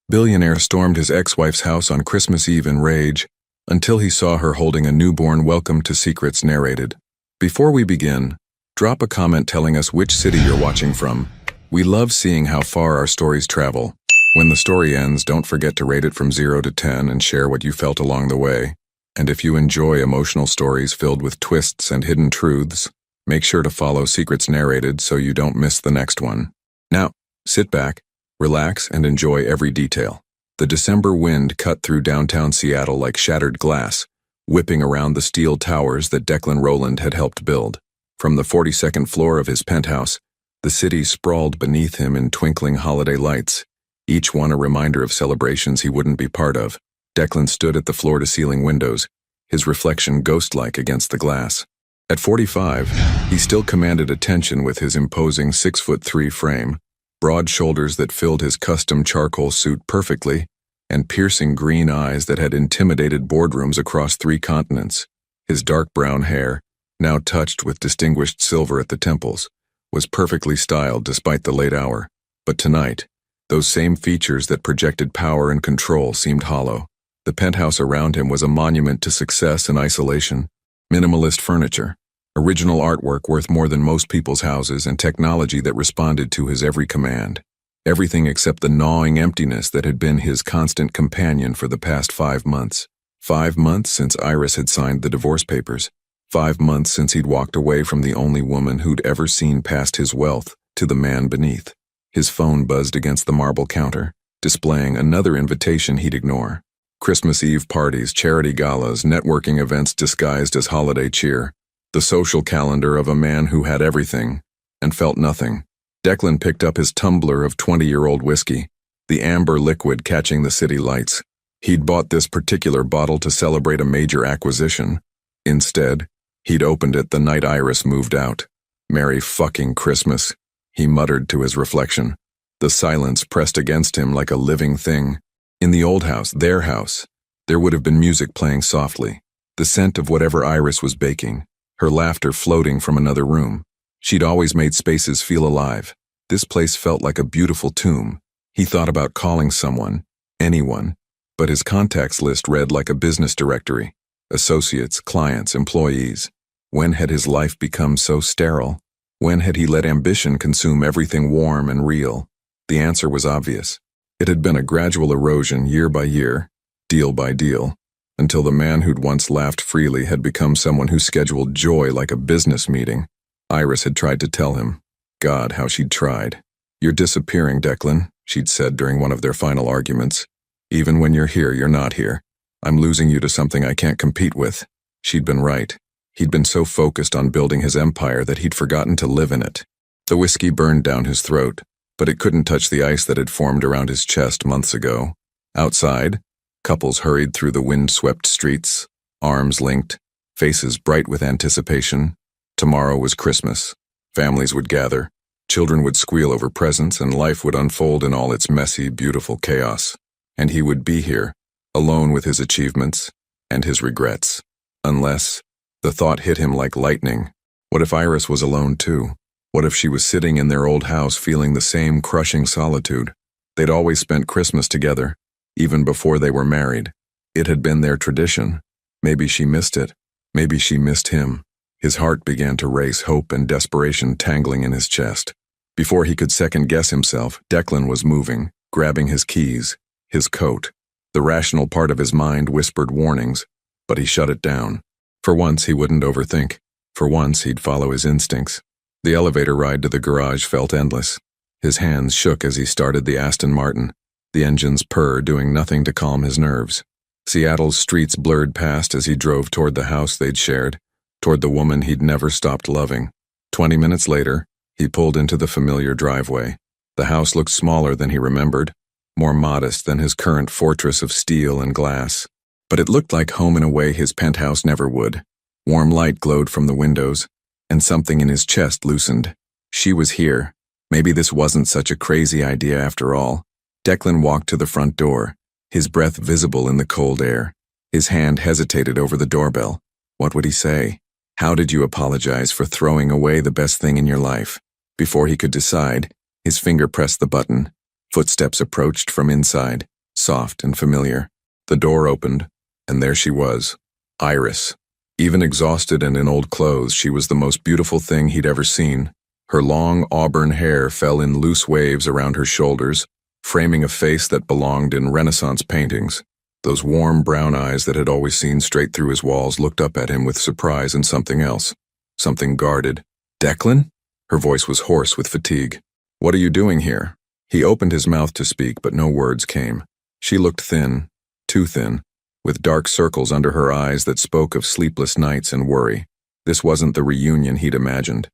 Billionaire stormed his ex-wife's house on Christmas Eve in rage, until he saw her holding a newborn. Welcome to Secrets Narrated. Before we begin, drop a comment telling us which city you're watching from. We love seeing how far our stories travel. When the story ends, don't forget to rate it from 0 to 10 and share what you felt along the way. And if you enjoy emotional stories filled with twists and hidden truths, make sure to follow Secrets Narrated so you don't miss the next one. Now, sit back, relax, and enjoy every detail. The December wind cut through downtown Seattle like shattered glass, whipping around the steel towers that Declan Rowland had helped build. From the 42nd floor of his penthouse, the city sprawled beneath him in twinkling holiday lights, each one a reminder of celebrations he wouldn't be part of. Declan stood at the floor-to-ceiling windows, his reflection ghost-like against the glass. At 45, he still commanded attention with his imposing 6'3" frame, broad shoulders that filled his custom charcoal suit perfectly, and piercing green eyes that had intimidated boardrooms across 3 continents. His dark brown hair, now touched with distinguished silver at the temples, was perfectly styled despite the late hour. But tonight, those same features that projected power and control seemed hollow. The penthouse around him was a monument to success and isolation. Minimalist furniture, original artwork worth more than most people's houses, and technology that responded to his every command. Everything except the gnawing emptiness that had been his constant companion for the past 5 months. 5 months since Iris had signed the divorce papers. 5 months since he'd walked away from the only woman who'd ever seen past his wealth to the man beneath. His phone buzzed against the marble counter, displaying another invitation he'd ignore. Christmas Eve parties, charity galas, networking events disguised as holiday cheer. The social calendar of a man who had everything and felt nothing. Declan picked up his tumbler of 20-year-old whiskey, the amber liquid catching the city lights. He'd bought this particular bottle to celebrate a major acquisition. Instead, he'd opened it the night Iris moved out. Merry fucking Christmas, he muttered to his reflection. The silence pressed against him like a living thing. In the old house, their house, there would have been music playing softly, the scent of whatever Iris was baking, her laughter floating from another room. She'd always made spaces feel alive. This place felt like a beautiful tomb. He thought about calling someone, anyone, but his contacts list read like a business directory. Associates, clients, employees. When had his life become so sterile? When had he let ambition consume everything warm and real? The answer was obvious. It had been a gradual erosion year by year, deal by deal, until the man who'd once laughed freely had become someone who scheduled joy like a business meeting. Iris had tried to tell him. God, how she'd tried. "You're disappearing, Declan," she'd said during one of their final arguments. "Even when you're here, you're not here. I'm losing you to something I can't compete with." She'd been right. He'd been so focused on building his empire that he'd forgotten to live in it. The whiskey burned down his throat, but it couldn't touch the ice that had formed around his chest months ago. Outside, couples hurried through the wind-swept streets, arms linked, faces bright with anticipation. Tomorrow was Christmas. Families would gather, children would squeal over presents, and life would unfold in all its messy, beautiful chaos. And he would be here, alone with his achievements and his regrets. Unless, the thought hit him like lightning, what if Iris was alone too? What if she was sitting in their old house feeling the same crushing solitude? They'd always spent Christmas together, even before they were married. It had been their tradition. Maybe she missed it. Maybe she missed him. His heart began to race, hope and desperation tangling in his chest. Before he could second-guess himself, Declan was moving, grabbing his keys, his coat. The rational part of his mind whispered warnings, but he shut it down. For once, he wouldn't overthink. For once, he'd follow his instincts. The elevator ride to the garage felt endless. His hands shook as he started the Aston Martin, the engine's purr doing nothing to calm his nerves. Seattle's streets blurred past as he drove toward the house they'd shared, toward the woman he'd never stopped loving. 20 minutes later, he pulled into the familiar driveway. The house looked smaller than he remembered, more modest than his current fortress of steel and glass. But it looked like home in a way his penthouse never would. Warm light glowed from the windows, and something in his chest loosened. She was here. Maybe this wasn't such a crazy idea after all. Declan walked to the front door, his breath visible in the cold air. His hand hesitated over the doorbell. What would he say? How did you apologize for throwing away the best thing in your life? Before he could decide, his finger pressed the button. Footsteps approached from inside. soft and familiar. The door opened, and there she was, Iris. Even exhausted and in old clothes, she was the most beautiful thing he'd ever seen. Her long auburn hair fell in loose waves around her shoulders, framing a face that belonged in Renaissance paintings. Those warm brown eyes that had always seen straight through his walls looked up at him with surprise and something else. Something guarded. "Declan?" Her voice was hoarse with fatigue. "What are you doing here?" He opened his mouth to speak, but no words came. She looked thin, too thin, with dark circles under her eyes that spoke of sleepless nights and worry. This wasn't the reunion he'd imagined.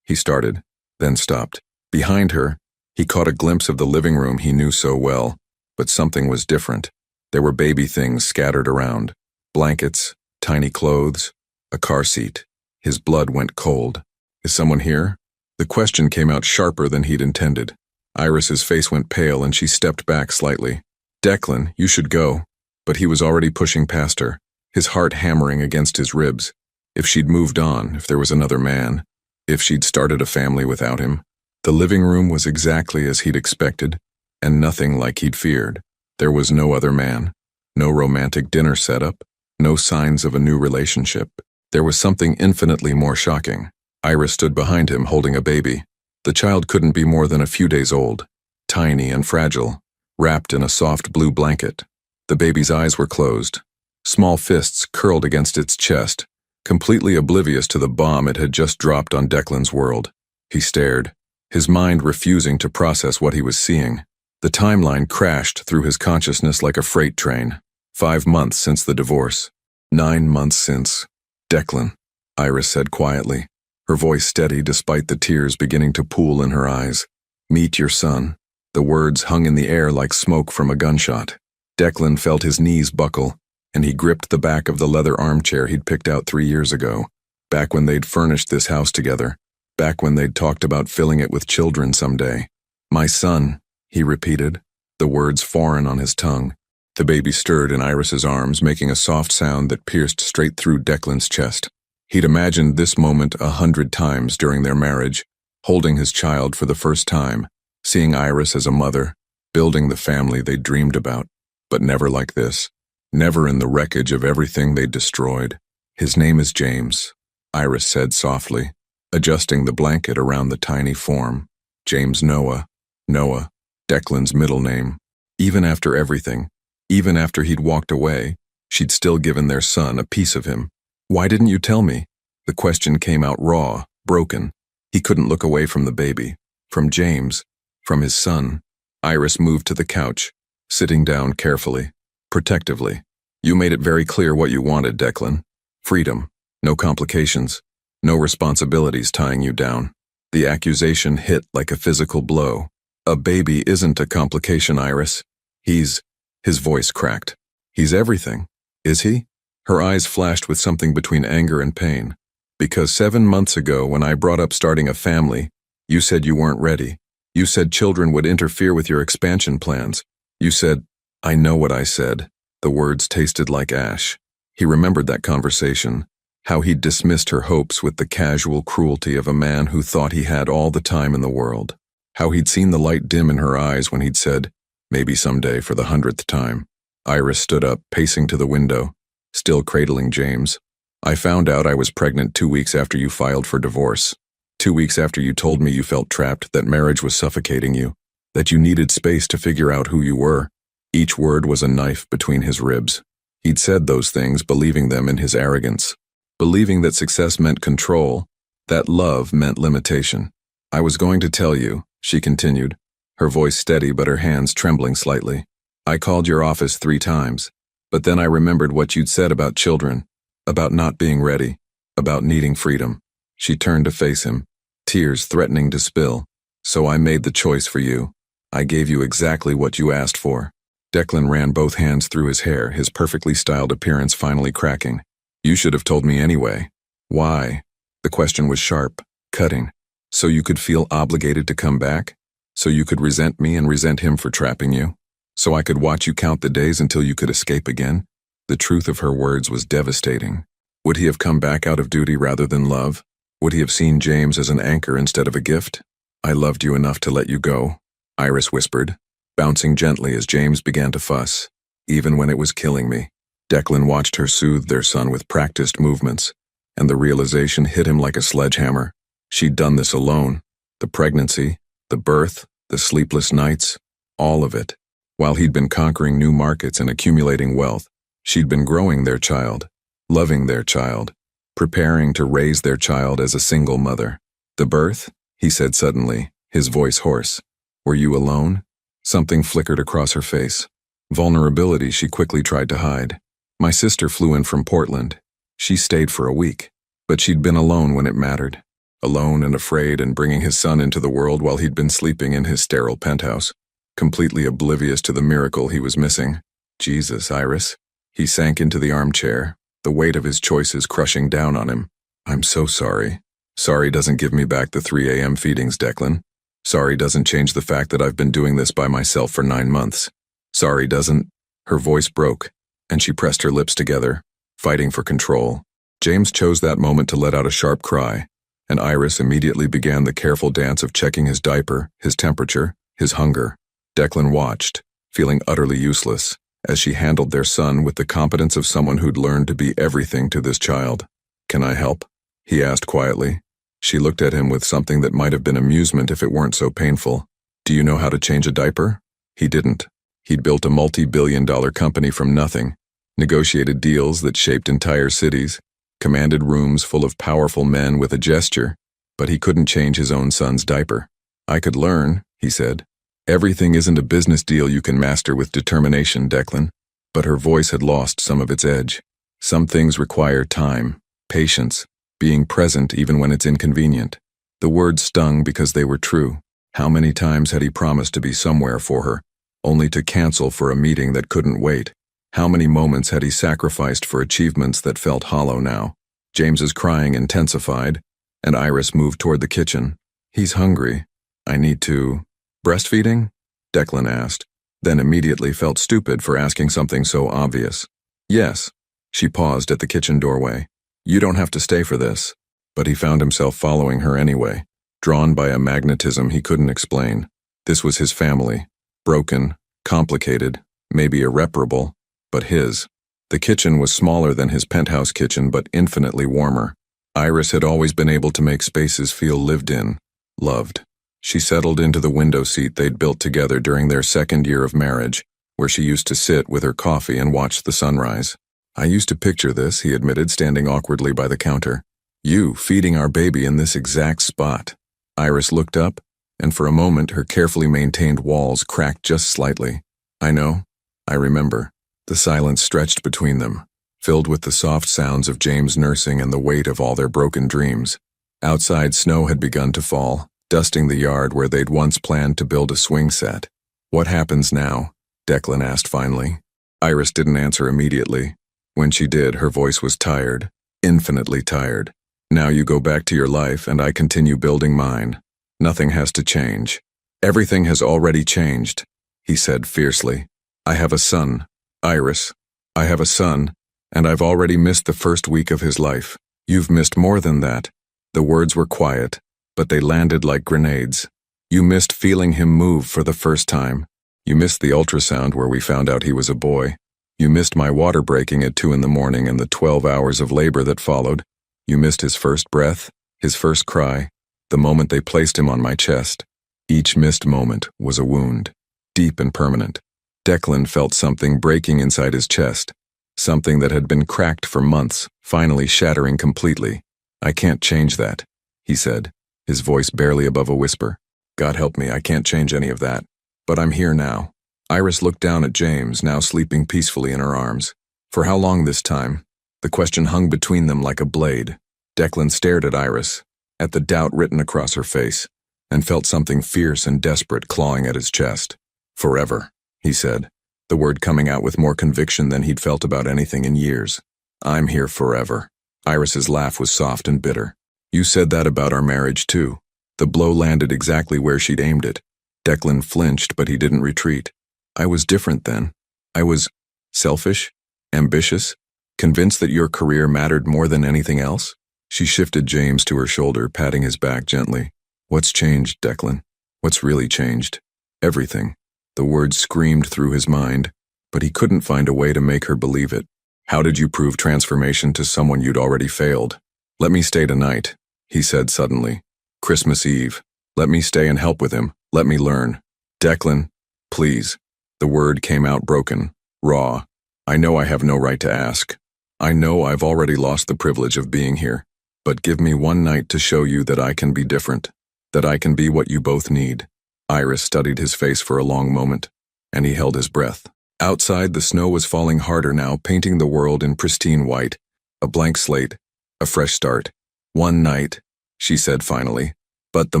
He started, then stopped. Behind her, he caught a glimpse of the living room he knew so well, but something was different. There were baby things scattered around. Blankets, tiny clothes, a car seat. His blood went cold. "Is someone here?" The question came out sharper than he'd intended. Iris's face went pale and she stepped back slightly. "Declan, you should go." But he was already pushing past her, his heart hammering against his ribs. If she'd moved on, if there was another man, if she'd started a family without him. The living room was exactly as he'd expected, and nothing like he'd feared. There was no other man, no romantic dinner setup, no signs of a new relationship. There was something infinitely more shocking. Iris stood behind him holding a baby. The child couldn't be more than a few days old, tiny and fragile, wrapped in a soft blue blanket. The baby's eyes were closed, small fists curled against its chest, completely oblivious to the bomb it had just dropped on Declan's world. He stared, his mind refusing to process what he was seeing. The timeline crashed through his consciousness like a freight train. 5 months since the divorce. 9 months since. "Declan," Iris said quietly, her voice steady despite the tears beginning to pool in her eyes. "Meet your son." The words hung in the air like smoke from a gunshot. Declan felt his knees buckle, and he gripped the back of the leather armchair he'd picked out 3 years ago, back when they'd furnished this house together, back when they'd talked about filling it with children someday. "My son," he repeated, the words foreign on his tongue. The baby stirred in Iris's arms, making a soft sound that pierced straight through Declan's chest. He'd imagined this moment 100 times during their marriage, holding his child for the first time, seeing Iris as a mother, building the family they'd dreamed about, but never like this, never in the wreckage of everything they'd destroyed. "His name is James," Iris said softly, adjusting the blanket around the tiny form. "James Noah. Noah, Declan's middle name." Even after everything, even after he'd walked away, she'd still given their son a piece of him. "Why didn't you tell me?" The question came out raw, broken. He couldn't look away from the baby, from James, from his son. Iris moved to the couch, sitting down carefully, protectively. "You made it very clear what you wanted, Declan. Freedom, no complications, no responsibilities tying you down." The accusation hit like a physical blow. "A baby isn't a complication, Iris. His voice cracked. "He's everything." "Is he?" Her eyes flashed with something between anger and pain. "Because 7 months ago, when I brought up starting a family, you said you weren't ready. You said children would interfere with your expansion plans. You said—" "I know what I said." The words tasted like ash. He remembered that conversation, how he'd dismissed her hopes with the casual cruelty of a man who thought he had all the time in the world. How he'd seen the light dim in her eyes when he'd said, "Maybe someday," for the 100th time. Iris stood up, pacing to the window, still cradling James. "I found out I was pregnant 2 weeks after you filed for divorce. 2 weeks after you told me you felt trapped, that marriage was suffocating you, that you needed space to figure out who you were." Each word was a knife between his ribs. He'd said those things, believing them in his arrogance, believing that success meant control, that love meant limitation. "I was going to tell you," she continued, her voice steady but her hands trembling slightly. "I called your office 3 times, but then I remembered what you'd said about children, about not being ready, about needing freedom." She turned to face him, tears threatening to spill. "So I made the choice for you. I gave you exactly what you asked for." Declan ran both hands through his hair, his perfectly styled appearance finally cracking. "You should have told me anyway." "Why?" The question was sharp, cutting. "So you could feel obligated to come back? So you could resent me and resent him for trapping you? So I could watch you count the days until you could escape again?" The truth of her words was devastating. Would he have come back out of duty rather than love? Would he have seen James as an anchor instead of a gift? "I loved you enough to let you go," Iris whispered. bouncing gently as James began to fuss. Even when it was killing me, Declan watched her soothe their son with practiced movements, and the realization hit him like a sledgehammer. She'd done this alone. The pregnancy, the birth, the sleepless nights, all of it. While he'd been conquering new markets and accumulating wealth, she'd been growing their child, loving their child, preparing to raise their child as a single mother. The birth? He said suddenly, his voice hoarse. Were you alone? Something flickered across her face. Vulnerability she quickly tried to hide. My sister flew in from Portland. She stayed for a week, but she'd been alone when it mattered. Alone and afraid and bringing his son into the world while he'd been sleeping in his sterile penthouse, completely oblivious to the miracle he was missing. Jesus, Iris. He sank into the armchair, the weight of his choices crushing down on him. I'm so sorry. Sorry doesn't give me back the 3 a.m. feedings, Declan. Sorry doesn't change the fact that I've been doing this by myself for 9 months. Sorry doesn't. Her voice broke, and she pressed her lips together, fighting for control. James chose that moment to let out a sharp cry, and Iris immediately began the careful dance of checking his diaper, his temperature, his hunger. Declan watched, feeling utterly useless, as she handled their son with the competence of someone who'd learned to be everything to this child. Can I help? He asked quietly. She looked at him with something that might have been amusement if it weren't so painful. Do you know how to change a diaper? He didn't. He'd built a multi-billion-dollar company from nothing, negotiated deals that shaped entire cities, commanded rooms full of powerful men with a gesture, but he couldn't change his own son's diaper. I could learn, he said. Everything isn't a business deal you can master with determination, Declan. But her voice had lost some of its edge. Some things require time, patience, being present even when it's inconvenient. The words stung because they were true. How many times had he promised to be somewhere for her, only to cancel for a meeting that couldn't wait? How many moments had he sacrificed for achievements that felt hollow now? James's crying intensified, and Iris moved toward the kitchen. He's hungry. I need to... Breastfeeding? Declan asked, then immediately felt stupid for asking something so obvious. Yes. She paused at the kitchen doorway. You don't have to stay for this. But he found himself following her anyway, drawn by a magnetism he couldn't explain. This was his family. Broken, complicated, maybe irreparable, but his. The kitchen was smaller than his penthouse kitchen, but infinitely warmer. Iris had always been able to make spaces feel lived in, loved. She settled into the window seat they'd built together during their 2nd year of marriage, where she used to sit with her coffee and watch the sunrise. I used to picture this, he admitted, standing awkwardly by the counter. You feeding our baby in this exact spot. Iris looked up, and for a moment her carefully maintained walls cracked just slightly. I know. I remember. The silence stretched between them, filled with the soft sounds of James nursing and the weight of all their broken dreams. Outside, snow had begun to fall, dusting the yard where they'd once planned to build a swing set. What happens now? Declan asked finally. Iris didn't answer immediately. When she did, her voice was tired, infinitely tired. Now you go back to your life and I continue building mine. Nothing has to change. Everything has already changed, he said fiercely. I have a son, Iris. I have a son, and I've already missed the first week of his life. You've missed more than that. The words were quiet, but they landed like grenades. You missed feeling him move for the first time. You missed the ultrasound where we found out he was a boy. You missed my water breaking at 2 in the morning and the 12 hours of labor that followed. You missed his first breath, his first cry, the moment they placed him on my chest. Each missed moment was a wound, deep and permanent. Declan felt something breaking inside his chest, something that had been cracked for months, finally shattering completely. I can't change that, he said, his voice barely above a whisper. God help me, I can't change any of that. But I'm here now. Iris looked down at James, now sleeping peacefully in her arms. For how long this time? The question hung between them like a blade. Declan stared at Iris, at the doubt written across her face, and felt something fierce and desperate clawing at his chest. Forever, he said, the word coming out with more conviction than he'd felt about anything in years. I'm here forever. Iris's laugh was soft and bitter. You said that about our marriage too. The blow landed exactly where she'd aimed it. Declan flinched, but he didn't retreat. I was different then. I was selfish, ambitious, convinced that your career mattered more than anything else. She shifted James to her shoulder, patting his back gently. What's changed, Declan? What's really changed? Everything. The words screamed through his mind, but he couldn't find a way to make her believe it. How did you prove transformation to someone you'd already failed? Let me stay tonight, he said suddenly. Christmas Eve. Let me stay and help with him. Let me learn. Declan, please. The word came out broken, raw. I know I have no right to ask. I know I've already lost the privilege of being here. But give me one night to show you that I can be different. That I can be what you both need. Iris studied his face for a long moment, and he held his breath. Outside, the snow was falling harder now, painting the world in pristine white. A blank slate. A fresh start. One night, she said finally. But the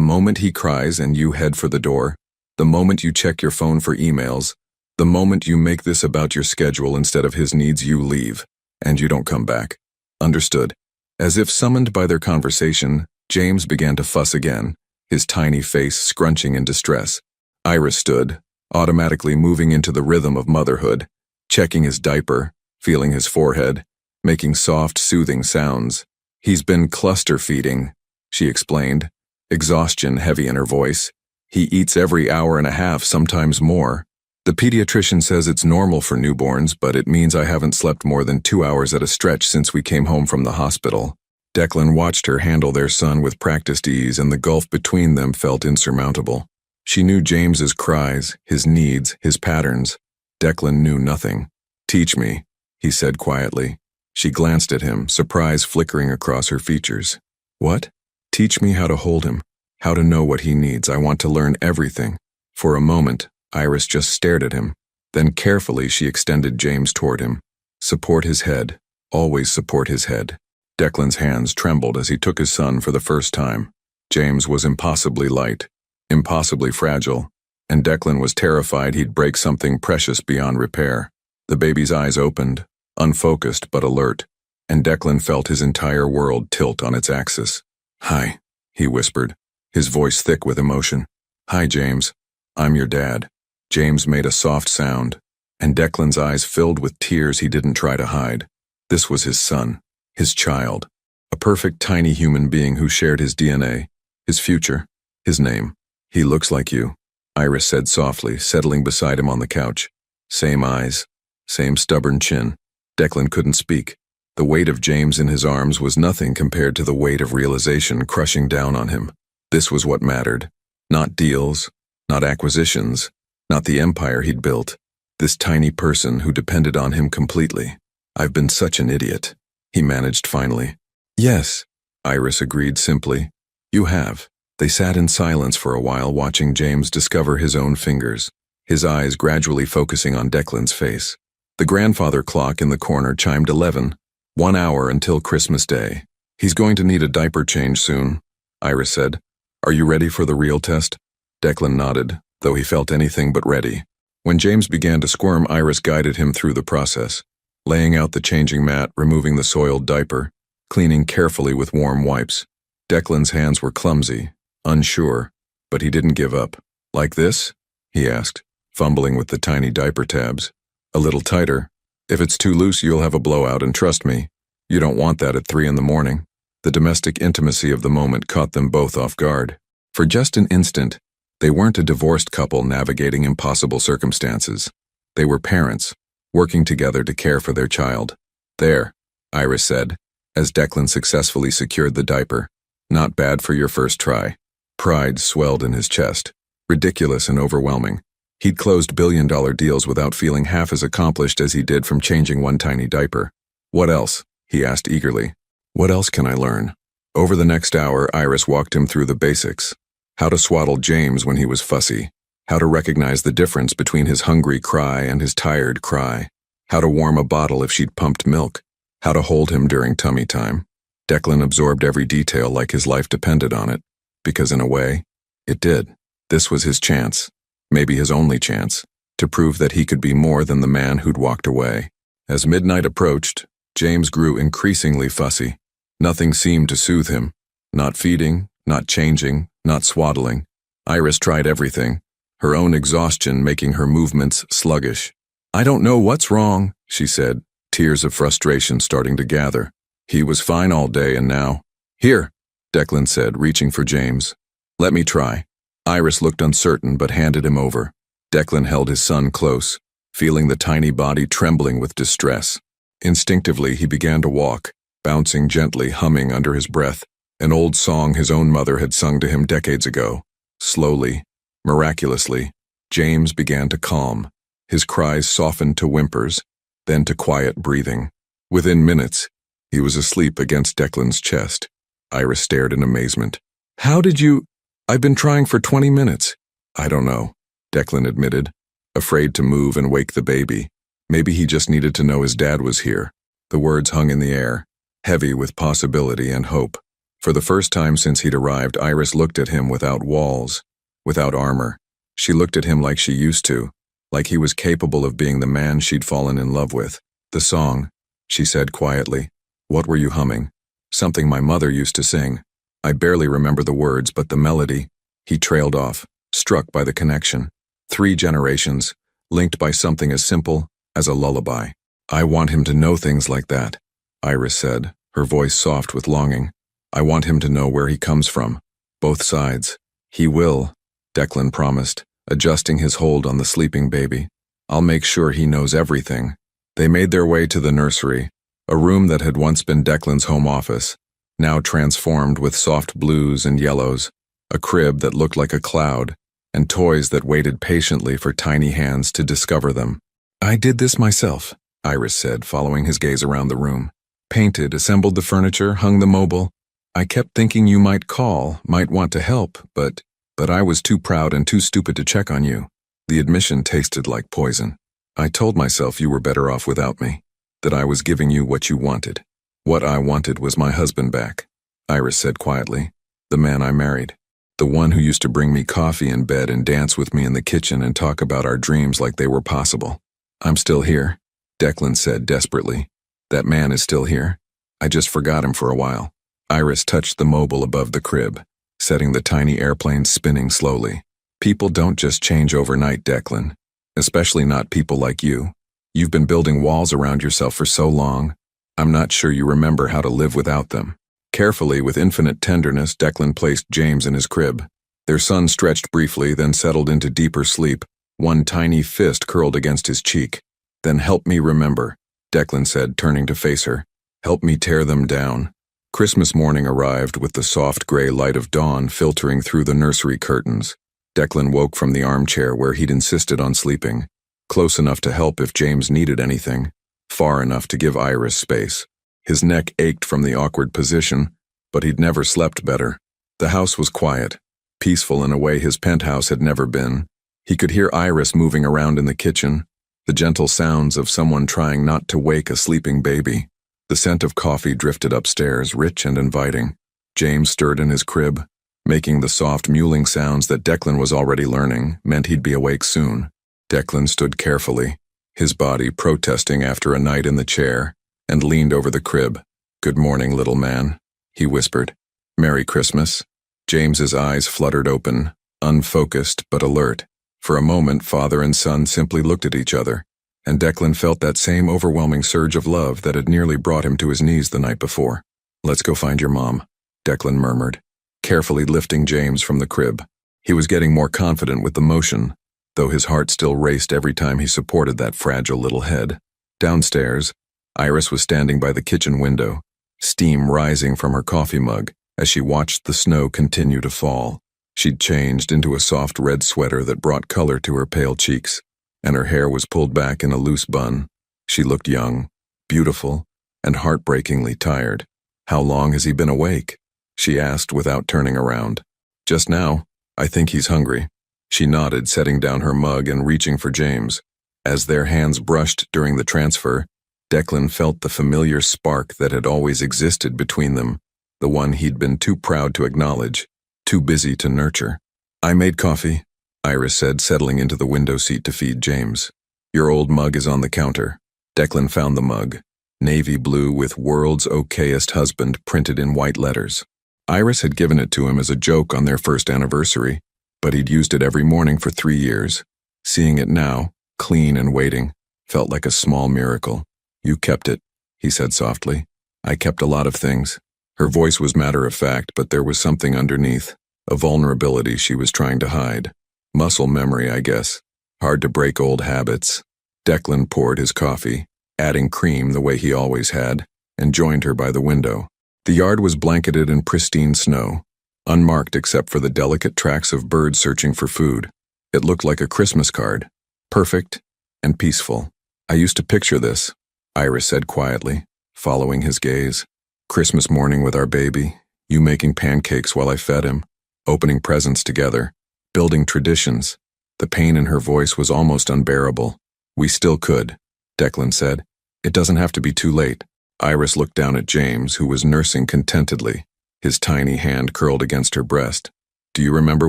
moment he cries and you head for the door, the moment you check your phone for emails, the moment you make this about your schedule instead of his needs, you leave, and you don't come back. Understood. As if summoned by their conversation, James began to fuss again, his tiny face scrunching in distress. Iris stood, automatically moving into the rhythm of motherhood, checking his diaper, feeling his forehead, making soft, soothing sounds. He's been cluster feeding, she explained, exhaustion heavy in her voice. He eats every hour and a half, sometimes more. The pediatrician says it's normal for newborns, but it means I haven't slept more than 2 hours at a stretch since we came home from the hospital. Declan watched her handle their son with practiced ease, and the gulf between them felt insurmountable. She knew James's cries, his needs, his patterns. Declan knew nothing. Teach me, he said quietly. She glanced at him, surprise flickering across her features. What? Teach me how to hold him, how to know what he needs. I want to learn everything. For a moment, Iris just stared at him. Then carefully she extended James toward him. Support his head. Always support his head. Declan's hands trembled as he took his son for the first time. James was impossibly light, impossibly fragile, and Declan was terrified he'd break something precious beyond repair. The baby's eyes opened, unfocused but alert, and Declan felt his entire world tilt on its axis. Hi, he whispered, his voice thick with emotion. Hi, James. I'm your dad. James made a soft sound, and Declan's eyes filled with tears he didn't try to hide. This was his son, his child, a perfect tiny human being who shared his DNA, his future, his name. He looks like you, Iris said softly, settling beside him on the couch. Same eyes, same stubborn chin. Declan couldn't speak. The weight of James in his arms was nothing compared to the weight of realization crushing down on him. This was what mattered. Not deals, not acquisitions, not the empire he'd built. This tiny person who depended on him completely. I've been such an idiot, he managed finally. Yes, Iris agreed simply. You have. They sat in silence for a while, watching James discover his own fingers, his eyes gradually focusing on Declan's face. The grandfather clock in the corner chimed 11, 1 hour until Christmas Day. He's going to need a diaper change soon, Iris said. Are you ready for the real test? Declan nodded, though he felt anything but ready. When James began to squirm, Iris guided him through the process, laying out the changing mat, removing the soiled diaper, cleaning carefully with warm wipes. Declan's hands were clumsy, unsure, but he didn't give up. Like this? He asked, fumbling with the tiny diaper tabs. A little tighter. If it's too loose, you'll have a blowout, and trust me, you don't want that at 3 a.m. The domestic intimacy of the moment caught them both off guard. For just an instant, they weren't a divorced couple navigating impossible circumstances. They were parents, working together to care for their child. There, Iris said, as Declan successfully secured the diaper. Not bad for your first try. Pride swelled in his chest. Ridiculous and overwhelming. He'd closed billion-dollar deals without feeling half as accomplished as he did from changing one tiny diaper. What else? He asked eagerly. What else can I learn? Over the next hour, Iris walked him through the basics. How to swaddle James when he was fussy. How to recognize the difference between his hungry cry and his tired cry. How to warm a bottle if she'd pumped milk. How to hold him during tummy time. Declan absorbed every detail like his life depended on it. Because in a way, it did. This was his chance. Maybe his only chance, to prove that he could be more than the man who'd walked away. As midnight approached, James grew increasingly fussy. Nothing seemed to soothe him. Not feeding, not changing, not swaddling. Iris tried everything, her own exhaustion making her movements sluggish. I don't know what's wrong, she said, tears of frustration starting to gather. He was fine all day and now. Here, Declan said, reaching for James. Let me try. Iris looked uncertain but handed him over. Declan held his son close, feeling the tiny body trembling with distress. Instinctively, he began to walk, bouncing gently, humming under his breath, an old song his own mother had sung to him decades ago. Slowly, miraculously, James began to calm. His cries softened to whimpers, then to quiet breathing. Within minutes, he was asleep against Declan's chest. Iris stared in amazement. "How did you—" "I've been trying for 20 minutes. "I don't know," Declan admitted, afraid to move and wake the baby. Maybe he just needed to know his dad was here. The words hung in the air, heavy with possibility and hope. For the first time since he'd arrived, Iris looked at him without walls, without armor. She looked at him like she used to, like he was capable of being the man she'd fallen in love with. "The song," she said quietly. "What were you humming?" "Something my mother used to sing. I barely remember the words, but the melody." He trailed off, struck by the connection. 3 generations, linked by something as simple as a lullaby. "I want him to know things like that," Iris said, her voice soft with longing. "I want him to know where he comes from. Both sides." "He will," Declan promised, adjusting his hold on the sleeping baby. "I'll make sure he knows everything." They made their way to the nursery, a room that had once been Declan's home office, now transformed with soft blues and yellows, a crib that looked like a cloud, and toys that waited patiently for tiny hands to discover them. "I did this myself," Iris said, following his gaze around the room. "Painted, assembled the furniture, hung the mobile. I kept thinking you might call, might want to help, but I was too proud and too stupid to check on you." The admission tasted like poison. "I told myself you were better off without me, that I was giving you what you wanted. What I wanted was my husband back," Iris said quietly. "The man I married. The one who used to bring me coffee in bed and dance with me in the kitchen and talk about our dreams like they were possible. I'm still here," Declan said desperately. "That man is still here. I just forgot him for a while." Iris touched the mobile above the crib, setting the tiny airplane spinning slowly. "People don't just change overnight, Declan. Especially not people like you. You've been building walls around yourself for so long. I'm not sure you remember how to live without them." Carefully, with infinite tenderness, Declan placed James in his crib. Their son stretched briefly, then settled into deeper sleep, one tiny fist curled against his cheek. "Then help me remember," Declan said, turning to face her. "Help me tear them down." Christmas morning arrived with the soft gray light of dawn filtering through the nursery curtains. Declan woke from the armchair where he'd insisted on sleeping, close enough to help if James needed anything, far enough to give Iris space. His neck ached from the awkward position, but he'd never slept better. The house was quiet, peaceful in a way his penthouse had never been. He could hear Iris moving around in the kitchen, the gentle sounds of someone trying not to wake a sleeping baby. The scent of coffee drifted upstairs, rich and inviting. James stirred in his crib, making the soft mewling sounds that Declan was already learning, meant he'd be awake soon. Declan stood carefully, his body protesting after a night in the chair, and leaned over the crib. "Good morning, little man," he whispered. "Merry Christmas." James's eyes fluttered open, unfocused but alert. For a moment, father and son simply looked at each other, and Declan felt that same overwhelming surge of love that had nearly brought him to his knees the night before. "Let's go find your mom," Declan murmured, carefully lifting James from the crib. He was getting more confident with the motion, though his heart still raced every time he supported that fragile little head. Downstairs, Iris was standing by the kitchen window, steam rising from her coffee mug as she watched the snow continue to fall. She'd changed into a soft red sweater that brought color to her pale cheeks, and her hair was pulled back in a loose bun. She looked young, beautiful, and heartbreakingly tired. "How long has he been awake?" she asked without turning around. "Just now. I think he's hungry." She nodded, setting down her mug and reaching for James. As their hands brushed during the transfer, Declan felt the familiar spark that had always existed between them, the one he'd been too proud to acknowledge, too busy to nurture. "I made coffee," Iris said, settling into the window seat to feed James. "Your old mug is on the counter." Declan found the mug, navy blue with "World's Okayest Husband" printed in white letters. Iris had given it to him as a joke on their first anniversary, but he'd used it every morning for 3 years. Seeing it now, clean and waiting, felt like a small miracle. "You kept it," he said softly. "I kept a lot of things." Her voice was matter-of-fact, but there was something underneath, a vulnerability she was trying to hide. Muscle memory, I guess. Hard to break old habits. Declan poured his coffee, adding cream the way he always had, and joined her by the window. The yard was blanketed in pristine snow, unmarked except for the delicate tracks of birds searching for food. It looked like a Christmas card, perfect and peaceful. I used to picture this, Iris said quietly, following his gaze. Christmas morning with our baby, you making pancakes while I fed him, opening presents together, building traditions. The pain in her voice was almost unbearable. We still could, Declan said. It doesn't have to be too late. Iris looked down at James, who was nursing contentedly, his tiny hand curled against her breast. Do you remember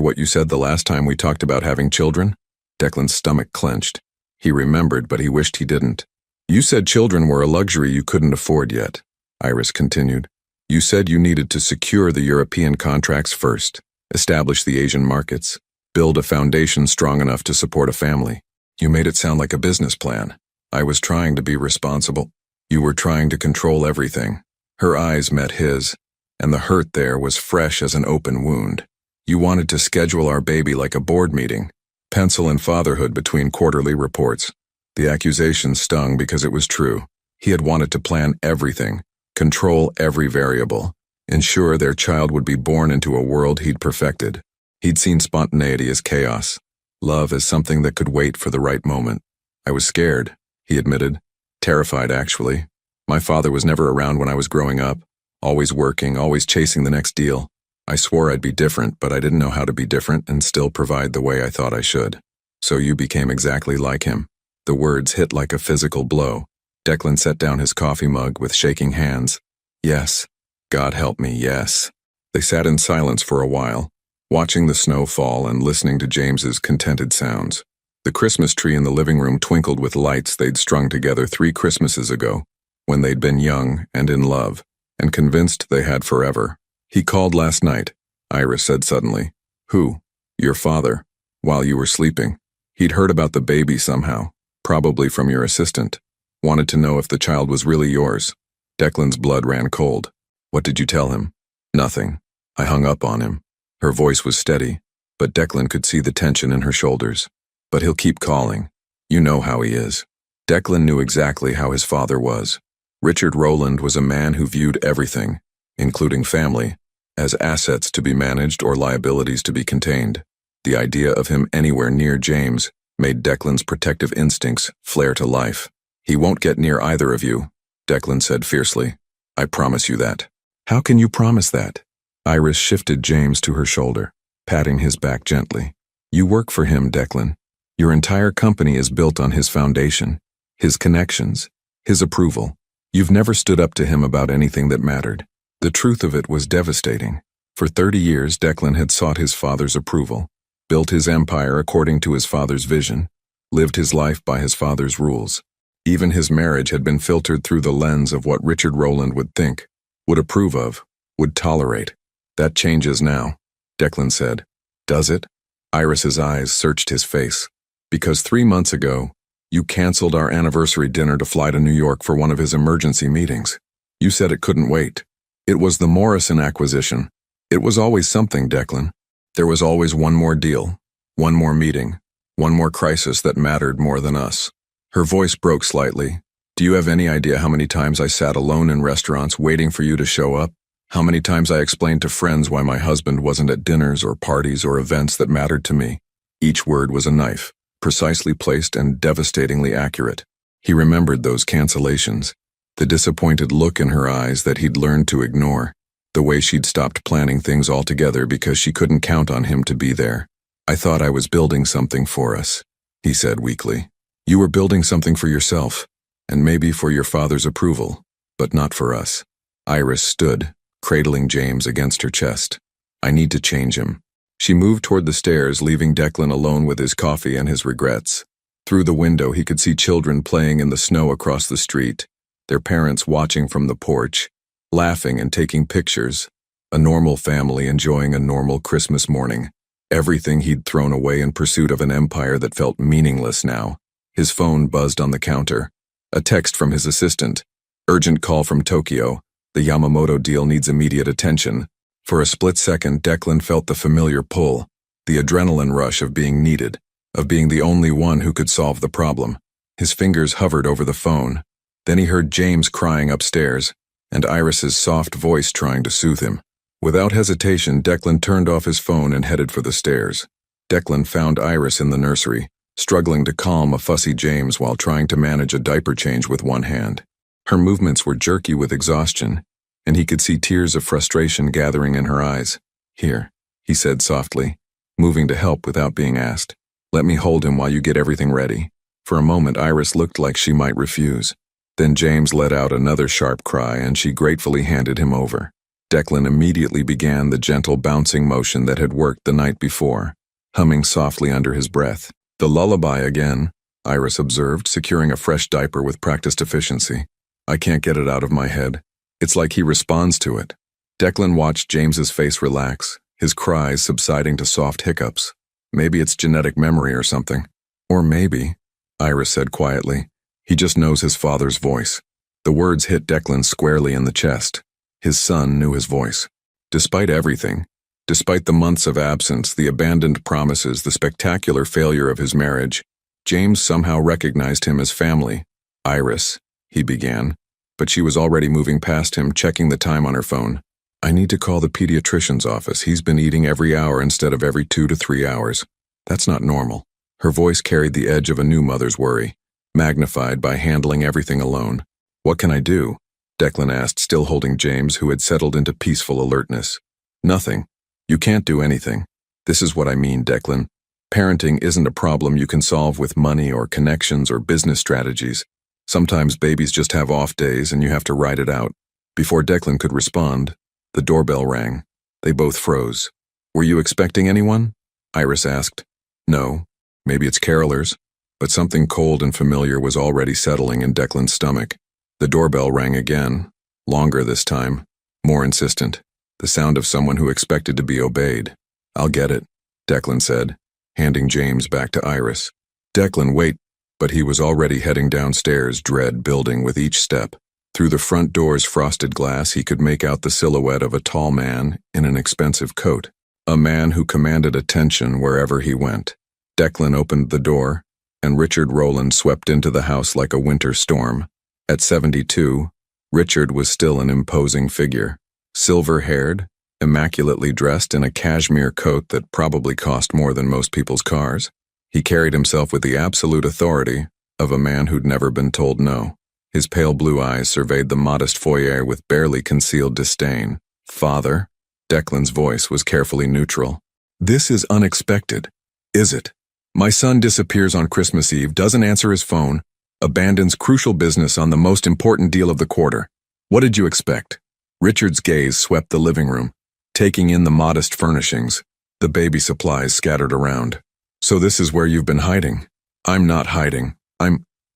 what you said the last time we talked about having children? Declan's stomach clenched. He remembered, but he wished he didn't. You said children were a luxury you couldn't afford yet, Iris continued. You said you needed to secure the European contracts first, establish the Asian markets, build a foundation strong enough to support a family. You made it sound like a business plan. I was trying to be responsible. You were trying to control everything. Her eyes met his, and the hurt there was fresh as an open wound. You wanted to schedule our baby like a board meeting, pencil in fatherhood between quarterly reports. The accusation stung because it was true. He had wanted to plan everything, control every variable, ensure their child would be born into a world he'd perfected. He'd seen spontaneity as chaos, love as something that could wait for the right moment. I was scared, he admitted. Terrified, actually. My father was never around when I was growing up, always working, always chasing the next deal. I swore I'd be different, but I didn't know how to be different and still provide the way I thought I should. So you became exactly like him. The words hit like a physical blow. Declan set down his coffee mug with shaking hands. Yes. God help me, yes. They sat in silence for a while, watching the snow fall and listening to James's contented sounds. The Christmas tree in the living room twinkled with lights they'd strung together 3 Christmases ago, when they'd been young and in love, and convinced they had forever. He called last night, Iris said suddenly. Who? Your father, while you were sleeping. He'd heard about the baby somehow, probably from your assistant. Wanted to know if the child was really yours. Declan's blood ran cold. What did you tell him? Nothing. I hung up on him. Her voice was steady, but Declan could see the tension in her shoulders. But he'll keep calling. You know how he is. Declan knew exactly how his father was. Richard Rowland was a man who viewed everything, including family, as assets to be managed or liabilities to be contained. The idea of him anywhere near James made Declan's protective instincts flare to life. He won't get near either of you, Declan said fiercely. I promise you that. How can you promise that? Iris shifted James to her shoulder, patting his back gently. You work for him, Declan. Your entire company is built on his foundation, his connections, his approval. You've never stood up to him about anything that mattered. The truth of it was devastating. For 30 years, Declan had sought his father's approval, built his empire according to his father's vision, lived his life by his father's rules. Even his marriage had been filtered through the lens of what Richard Rowland would think, would approve of, would tolerate. That changes now, Declan said. Does it? Iris's eyes searched his face. Because 3 months ago, you canceled our anniversary dinner to fly to New York for one of his emergency meetings. You said it couldn't wait. It was the Morrison acquisition. It was always something, Declan. There was always one more deal, one more meeting, one more crisis that mattered more than us. Her voice broke slightly. Do you have any idea how many times I sat alone in restaurants waiting for you to show up? How many times I explained to friends why my husband wasn't at dinners or parties or events that mattered to me? Each word was a knife, precisely placed and devastatingly accurate. He remembered those cancellations, the disappointed look in her eyes that he'd learned to ignore, the way she'd stopped planning things altogether because she couldn't count on him to be there. I thought I was building something for us, he said weakly. You were building something for yourself, and maybe for your father's approval, but not for us. Iris stood, cradling James against her chest. I need to change him. She moved toward the stairs, leaving Declan alone with his coffee and his regrets. Through the window, he could see children playing in the snow across the street, their parents watching from the porch, laughing and taking pictures. A normal family enjoying a normal Christmas morning. Everything he'd thrown away in pursuit of an empire that felt meaningless now. His phone buzzed on the counter. A text from his assistant. Urgent call from Tokyo. The Yamamoto deal needs immediate attention. For a split second, Declan felt the familiar pull, the adrenaline rush of being needed. of being the only one who could solve the problem. His fingers hovered over the phone. Then he heard James crying upstairs, and Iris's soft voice trying to soothe him. Without hesitation, Declan turned off his phone and headed for the stairs. Declan found Iris in the nursery, struggling to calm a fussy James while trying to manage a diaper change with one hand. Her movements were jerky with exhaustion, and he could see tears of frustration gathering in her eyes. "Here," he said softly, moving to help without being asked. "Let me hold him while you get everything ready." For a moment, Iris looked like she might refuse. Then James let out another sharp cry, and she gratefully handed him over. Declan immediately began the gentle bouncing motion that had worked the night before, humming softly under his breath. "The lullaby again," Iris observed, securing a fresh diaper with practiced efficiency. "I can't get it out of my head. It's like he responds to it." Declan watched James's face relax, his cries subsiding to soft hiccups. "Maybe it's genetic memory or something. Or maybe," Iris said quietly, "he just knows his father's voice." The words hit Declan squarely in the chest. His son knew his voice. Despite everything, despite the months of absence, the abandoned promises, the spectacular failure of his marriage, James somehow recognized him as family. "Iris," he began, but she was already moving past him, checking the time on her phone. "I need to call the pediatrician's office. He's been eating every hour instead of every 2 to 3 hours. That's not normal." Her voice carried the edge of a new mother's worry, magnified by handling everything alone. "What can I do?" Declan asked, still holding James, who had settled into peaceful alertness. "Nothing. You can't do anything. This is what I mean, Declan. Parenting isn't a problem you can solve with money or connections or business strategies. Sometimes babies just have off days and you have to ride it out." Before Declan could respond, the doorbell rang. They both froze. "Were you expecting anyone?" Iris asked. "No. Maybe it's carolers." But something cold and familiar was already settling in Declan's stomach. The doorbell rang again, longer this time, more insistent, the sound of someone who expected to be obeyed. "I'll get it," Declan said, handing James back to Iris. "Declan, wait," but he was already heading downstairs, dread building with each step. Through the front door's frosted glass, he could make out the silhouette of a tall man in an expensive coat, a man who commanded attention wherever he went. Declan opened the door, and Richard Rowland swept into the house like a winter storm. At 72, Richard was still an imposing figure, silver-haired, immaculately dressed in a cashmere coat that probably cost more than most people's cars. He carried himself with the absolute authority of a man who'd never been told no. His pale blue eyes surveyed the modest foyer with barely concealed disdain. "Father?" Declan's voice was carefully neutral. "This is unexpected, is it? My son disappears on Christmas Eve, doesn't answer his phone, abandons crucial business on the most important deal of the quarter. What did you expect?" Richard's gaze swept the living room, taking in the modest furnishings, the baby supplies scattered around. "So this is where you've been hiding?" "I'm not hiding.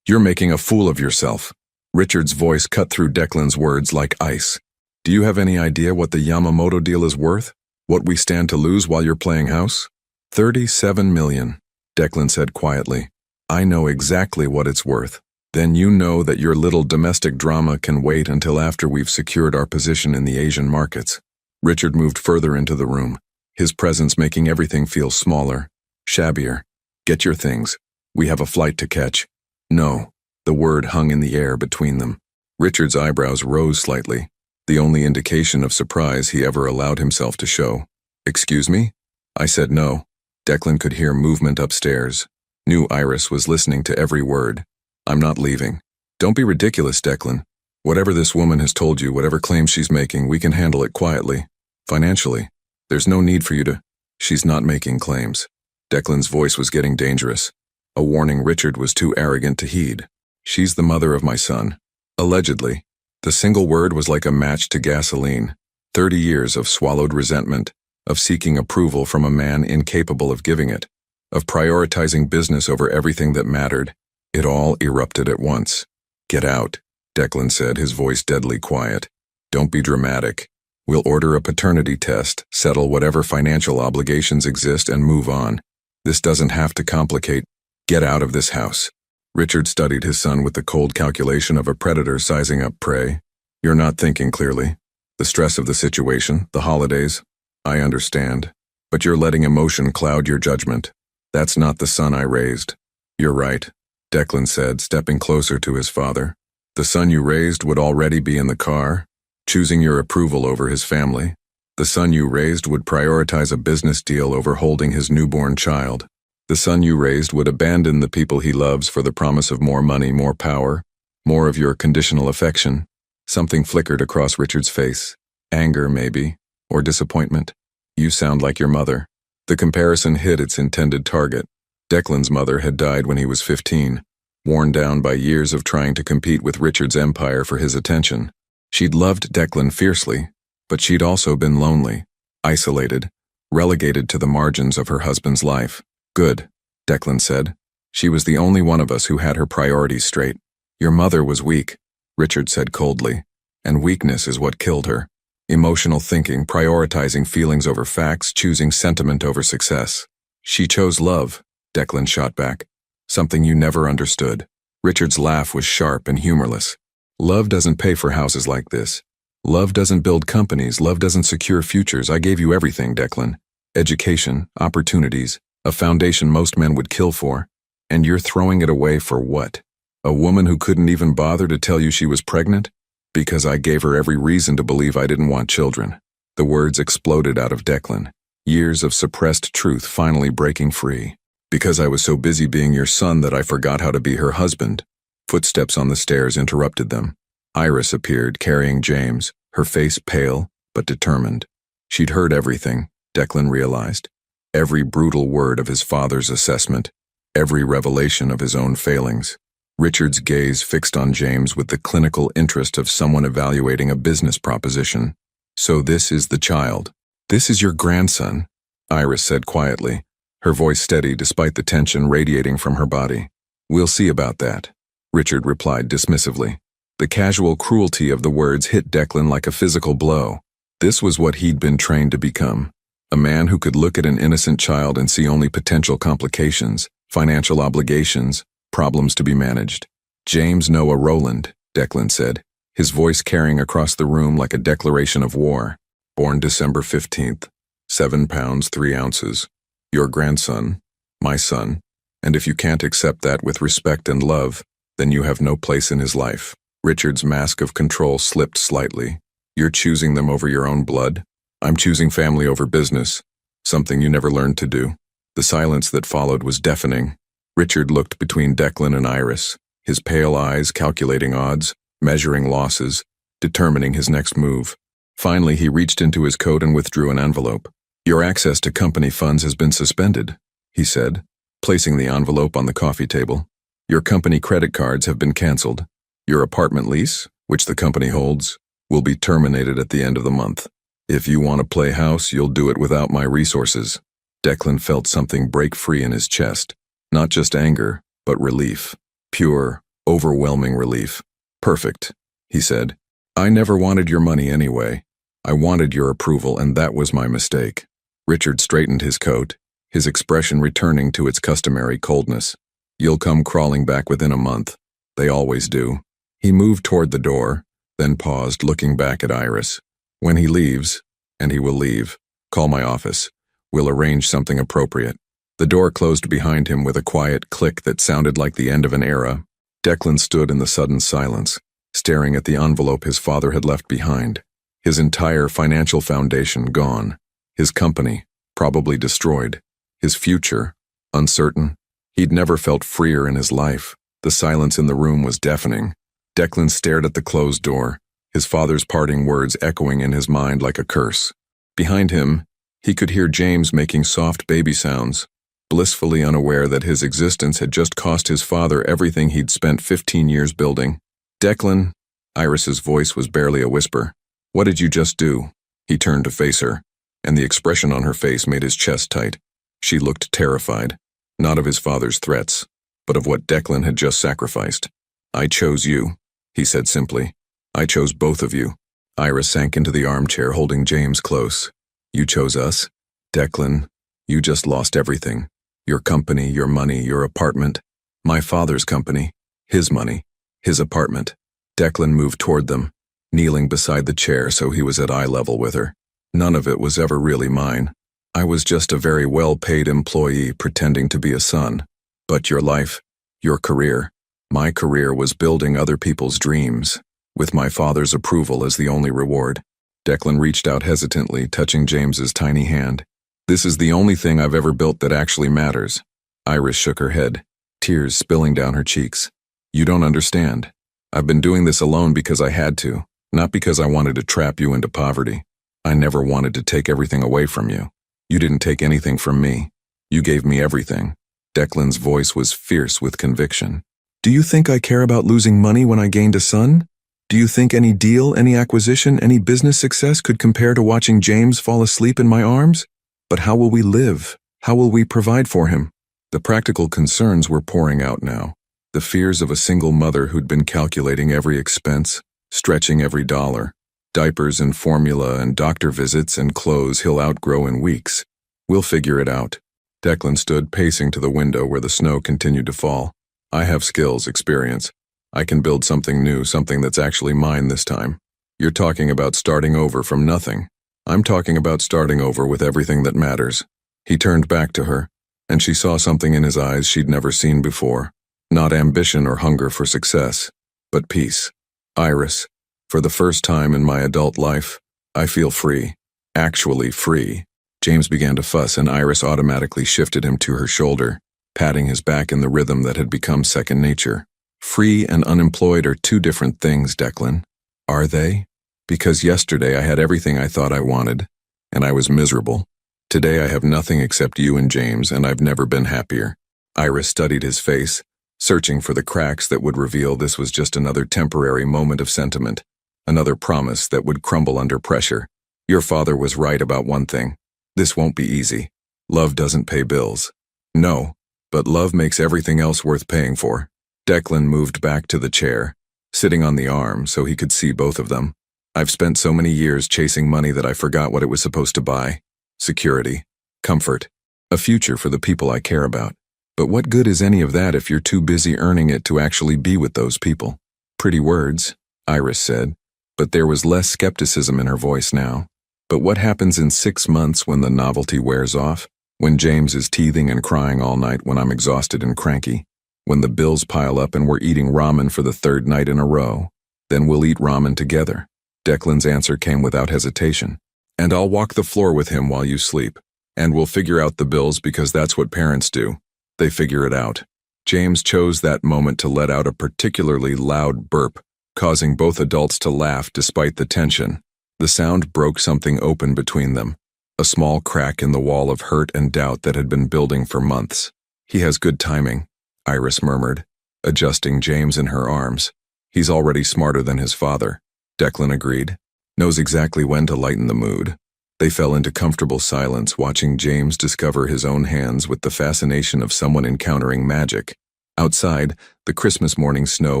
You're making a fool of yourself." Richard's voice cut through Declan's words like ice. "Do you have any idea what the Yamamoto deal is worth? What we stand to lose while you're playing house?" $37 million, Declan said quietly. "I know exactly what it's worth." "Then you know that your little domestic drama can wait until after we've secured our position in the Asian markets." Richard moved further into the room, his presence making everything feel smaller, shabbier. "Get your things. We have a flight to catch." "No." The word hung in the air between them. Richard's eyebrows rose slightly, the only indication of surprise he ever allowed himself to show. "Excuse me?" I said no. Declan could hear movement upstairs. Knew Iris was listening to every word. "I'm not leaving." "Don't be ridiculous, Declan. Whatever this woman has told you, whatever claims she's making, we can handle it quietly. Financially. There's no need for you to—" "She's not making claims." Declan's voice was getting dangerous, a warning Richard was too arrogant to heed. "She's the mother of my son. Allegedly." The single word was like a match to gasoline. 30 years of swallowed resentment, of seeking approval from a man incapable of giving it, of prioritizing business over everything that mattered. It all erupted at once. "Get out," Declan said, his voice deadly quiet. "Don't be dramatic. We'll order a paternity test, settle whatever financial obligations exist, and move on. This doesn't have to complicate. Get out of this house." Richard studied his son with the cold calculation of a predator sizing up prey. "You're not thinking clearly. The stress of the situation, the holidays. I understand. But you're letting emotion cloud your judgment. That's not the son I raised. You're right, Declan said, stepping closer to his father. The son you raised would already be in the car, choosing your approval over his family. The son you raised would prioritize a business deal over holding his newborn child. The son you raised would abandon the people he loves for the promise of more money, more power, more of your conditional affection. Something flickered across Richard's face. Anger, maybe, or disappointment. You sound like your mother. The comparison hit its intended target. Declan's mother had died when he was 15, worn down by years of trying to compete with Richard's empire for his attention. She'd loved Declan fiercely, but she'd also been lonely, isolated, relegated to the margins of her husband's life. Good, Declan said. She was the only one of us who had her priorities straight. Your mother was weak, Richard said coldly, and weakness is what killed her. Emotional thinking, prioritizing feelings over facts, choosing sentiment over success. She chose love, Declan shot back. Something you never understood. Richard's laugh was sharp and humorless. Love doesn't pay for houses like this. Love doesn't build companies. Love doesn't secure futures. I gave you everything, Declan. Education, opportunities, a foundation most men would kill for. And you're throwing it away for what? A woman who couldn't even bother to tell you she was pregnant? Because I gave her every reason to believe I didn't want children. The words exploded out of Declan. Years of suppressed truth finally breaking free. Because I was so busy being your son that I forgot how to be her husband. Footsteps on the stairs interrupted them. Iris appeared, carrying James, her face pale but determined. She'd heard everything, Declan realized. Every brutal word of his father's assessment, every revelation of his own failings. Richard's gaze fixed on James with the clinical interest of someone evaluating a business proposition. So this is the child. This is your grandson, Iris said quietly, her voice steady despite the tension radiating from her body. We'll see about that, Richard replied dismissively. The casual cruelty of the words hit Declan like a physical blow. This was what he'd been trained to become. A man who could look at an innocent child and see only potential complications, financial obligations, problems to be managed. James Noah Rowland, Declan said, his voice carrying across the room like a declaration of war. Born December 15th, 7 pounds 3 ounces. Your grandson, my son, and if you can't accept that with respect and love, then you have no place in his life. Richard's mask of control slipped slightly. You're choosing them over your own blood? I'm choosing family over business, something you never learned to do. The silence that followed was deafening. Richard looked between Declan and Iris, his pale eyes calculating odds, measuring losses, determining his next move. Finally, he reached into his coat and withdrew an envelope. Your access to company funds has been suspended, he said, placing the envelope on the coffee table. Your company credit cards have been canceled. Your apartment lease, which the company holds, will be terminated at the end of the month. If you want to play house, you'll do it without my resources. Declan felt something break free in his chest. Not just anger, but relief. Pure, overwhelming relief. Perfect, he said. I never wanted your money anyway. I wanted your approval, and that was my mistake. Richard straightened his coat, his expression returning to its customary coldness. You'll come crawling back within a month. They always do. He moved toward the door, then paused, looking back at Iris. When he leaves, and he will leave, call my office. We'll arrange something appropriate. The door closed behind him with a quiet click that sounded like the end of an era. Declan stood in the sudden silence, staring at the envelope his father had left behind. His entire financial foundation gone. His company, probably destroyed. His future, uncertain. He'd never felt freer in his life. The silence in the room was deafening. Declan stared at the closed door, his father's parting words echoing in his mind like a curse. Behind him, he could hear James making soft baby sounds, blissfully unaware that his existence had just cost his father everything he'd spent 15 years building. Declan, Iris's voice was barely a whisper. What did you just do? He turned to face her, and the expression on her face made his chest tight. She looked terrified, not of his father's threats, but of what Declan had just sacrificed. I chose you, he said simply. I chose both of you. Iris sank into the armchair, holding James close. You chose us? Declan, you just lost everything. Your company, your money, your apartment. My father's company, his money, his apartment. Declan moved toward them, kneeling beside the chair so he was at eye level with her. None of it was ever really mine. I was just a very well-paid employee pretending to be a son. But your life, your career, my career was building other people's dreams, with my father's approval as the only reward. Declan reached out hesitantly, touching James's tiny hand. This is the only thing I've ever built that actually matters. Iris shook her head, tears spilling down her cheeks. You don't understand. I've been doing this alone because I had to, not because I wanted to trap you into poverty. I never wanted to take everything away from you. You didn't take anything from me. You gave me everything. Declan's voice was fierce with conviction. Do you think I care about losing money when I gained a son? Do you think any deal, any acquisition, any business success could compare to watching James fall asleep in my arms? But how will we live? How will we provide for him? The practical concerns were pouring out now. The fears of a single mother who'd been calculating every expense, stretching every dollar. Diapers and formula and doctor visits and clothes he'll outgrow in weeks. We'll figure it out. Declan stood pacing to the window where the snow continued to fall. I have skills, experience. I can build something new, something that's actually mine this time. You're talking about starting over from nothing. I'm talking about starting over with everything that matters. He turned back to her, and she saw something in his eyes she'd never seen before. Not ambition or hunger for success, but peace. Iris, for the first time in my adult life, I feel free. Actually free. James began to fuss, and Iris automatically shifted him to her shoulder, patting his back in the rhythm that had become second nature. Free and unemployed are two different things, Declan. Are they? Because yesterday I had everything I thought I wanted, and I was miserable. Today I have nothing except you and James, and I've never been happier. Iris studied his face, searching for the cracks that would reveal this was just another temporary moment of sentiment, another promise that would crumble under pressure. Your father was right about one thing. This won't be easy. Love doesn't pay bills. No, but love makes everything else worth paying for. Declan moved back to the chair, sitting on the arm so he could see both of them. I've spent so many years chasing money that I forgot what it was supposed to buy. Security, comfort, a future for the people I care about. But what good is any of that if you're too busy earning it to actually be with those people? Pretty words, Iris said, but there was less skepticism in her voice now. But what happens in 6 months when the novelty wears off? When James is teething and crying all night when I'm exhausted and cranky? When the bills pile up and we're eating ramen for the 3rd night in a row? Then we'll eat ramen together. Declan's answer came without hesitation. And I'll walk the floor with him while you sleep. And we'll figure out the bills because that's what parents do. They figure it out. James chose that moment to let out a particularly loud burp, causing both adults to laugh despite the tension. The sound broke something open between them, a small crack in the wall of hurt and doubt that had been building for months. He has good timing, Iris murmured, adjusting James in her arms. He's already smarter than his father, Declan agreed. Knows exactly when to lighten the mood. They fell into comfortable silence, watching James discover his own hands with the fascination of someone encountering magic. Outside, the Christmas morning snow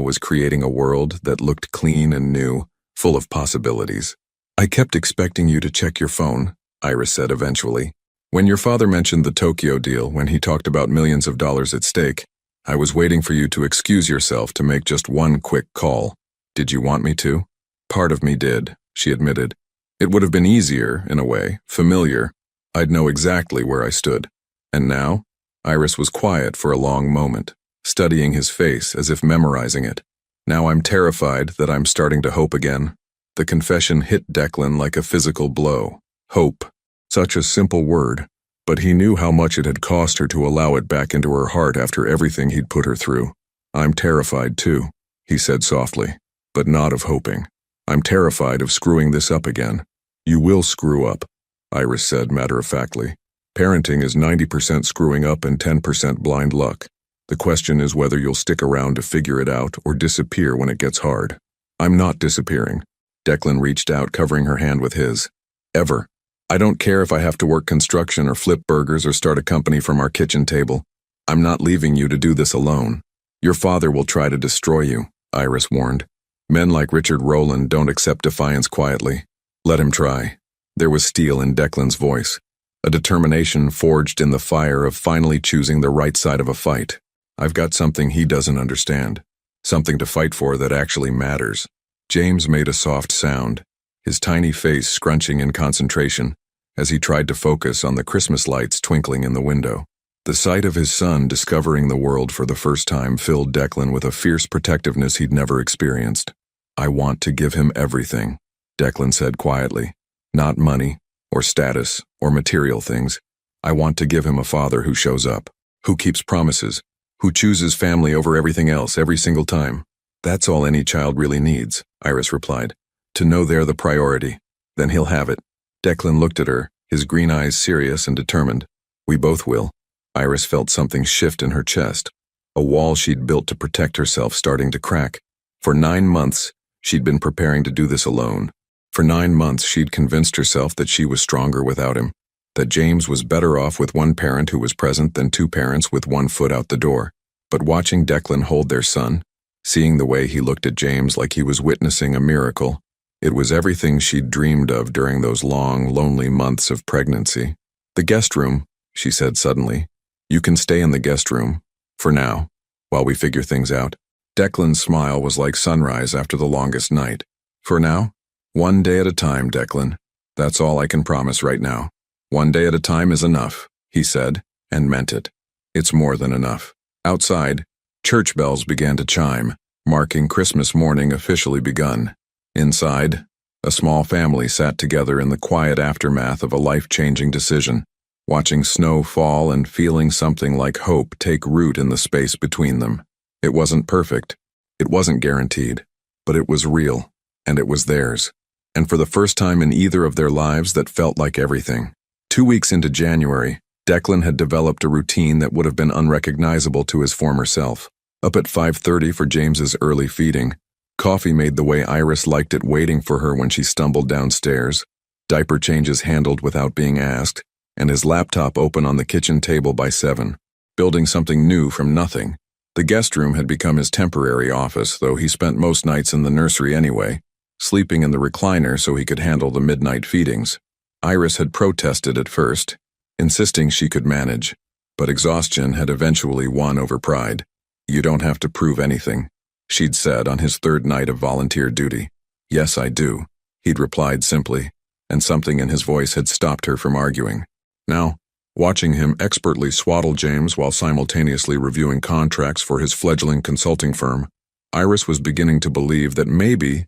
was creating a world that looked clean and new, full of possibilities. I kept expecting you to check your phone, Iris said eventually. When your father mentioned the Tokyo deal, when he talked about millions of dollars at stake, I was waiting for you to excuse yourself to make just one quick call. Did you want me to? Part of me did, she admitted. It would have been easier, in a way, familiar. I'd know exactly where I stood. And now? Iris was quiet for a long moment, studying his face as if memorizing it. Now I'm terrified that I'm starting to hope again. The confession hit Declan like a physical blow. Hope. Such a simple word, but he knew how much it had cost her to allow it back into her heart after everything he'd put her through. I'm terrified too, he said softly, but not of hoping. I'm terrified of screwing this up again. You will screw up, Iris said matter-of-factly. Parenting is 90% screwing up and 10% blind luck. The question is whether you'll stick around to figure it out or disappear when it gets hard. I'm not disappearing. Declan reached out, covering her hand with his. Ever. I don't care if I have to work construction or flip burgers or start a company from our kitchen table. I'm not leaving you to do this alone. Your father will try to destroy you, Iris warned. Men like Richard Rowland don't accept defiance quietly. Let him try. There was steel in Declan's voice, a determination forged in the fire of finally choosing the right side of a fight. I've got something he doesn't understand, something to fight for that actually matters. James made a soft sound, his tiny face scrunching in concentration, as he tried to focus on the Christmas lights twinkling in the window. The sight of his son discovering the world for the first time filled Declan with a fierce protectiveness he'd never experienced. "I want to give him everything," Declan said quietly. "Not money, or status, or material things. I want to give him a father who shows up, who keeps promises, who chooses family over everything else every single time." "That's all any child really needs," Iris replied. "To know they're the priority. Then he'll have it." Declan looked at her, his green eyes serious and determined. "We both will." Iris felt something shift in her chest, a wall she'd built to protect herself starting to crack. For 9 months, she'd been preparing to do this alone. For 9 months, she'd convinced herself that she was stronger without him, that James was better off with one parent who was present than 2 parents with 1 foot out the door. But watching Declan hold their son, seeing the way he looked at James like he was witnessing a miracle, it was everything she'd dreamed of during those long, lonely months of pregnancy. "The guest room," she said suddenly. "You can stay in the guest room, for now, while we figure things out." Declan's smile was like sunrise after the longest night. "For now? One day at a time, Declan. That's all I can promise right now. One day at a time is enough," he said, and meant it. "It's more than enough." Outside, church bells began to chime, marking Christmas morning officially begun. Inside, a small family sat together in the quiet aftermath of a life-changing decision, watching snow fall and feeling something like hope take root in the space between them. It wasn't perfect, it wasn't guaranteed, but it was real, and it was theirs. And for the first time in either of their lives, that felt like everything. 2 weeks into January, Declan had developed a routine that would have been unrecognizable to his former self. Up at 5:30 for James's early feeding, coffee made the way Iris liked it waiting for her when she stumbled downstairs, diaper changes handled without being asked, and his laptop open on the kitchen table by 7. Building something new from nothing. The guest room had become his temporary office, though he spent most nights in the nursery anyway, sleeping in the recliner so he could handle the midnight feedings. Iris had protested at first, insisting she could manage, but exhaustion had eventually won over pride. "You don't have to prove anything," she'd said on his 3rd night of volunteer duty. "Yes, I do," he'd replied simply, and something in his voice had stopped her from arguing. Now, watching him expertly swaddle James while simultaneously reviewing contracts for his fledgling consulting firm, Iris was beginning to believe that maybe,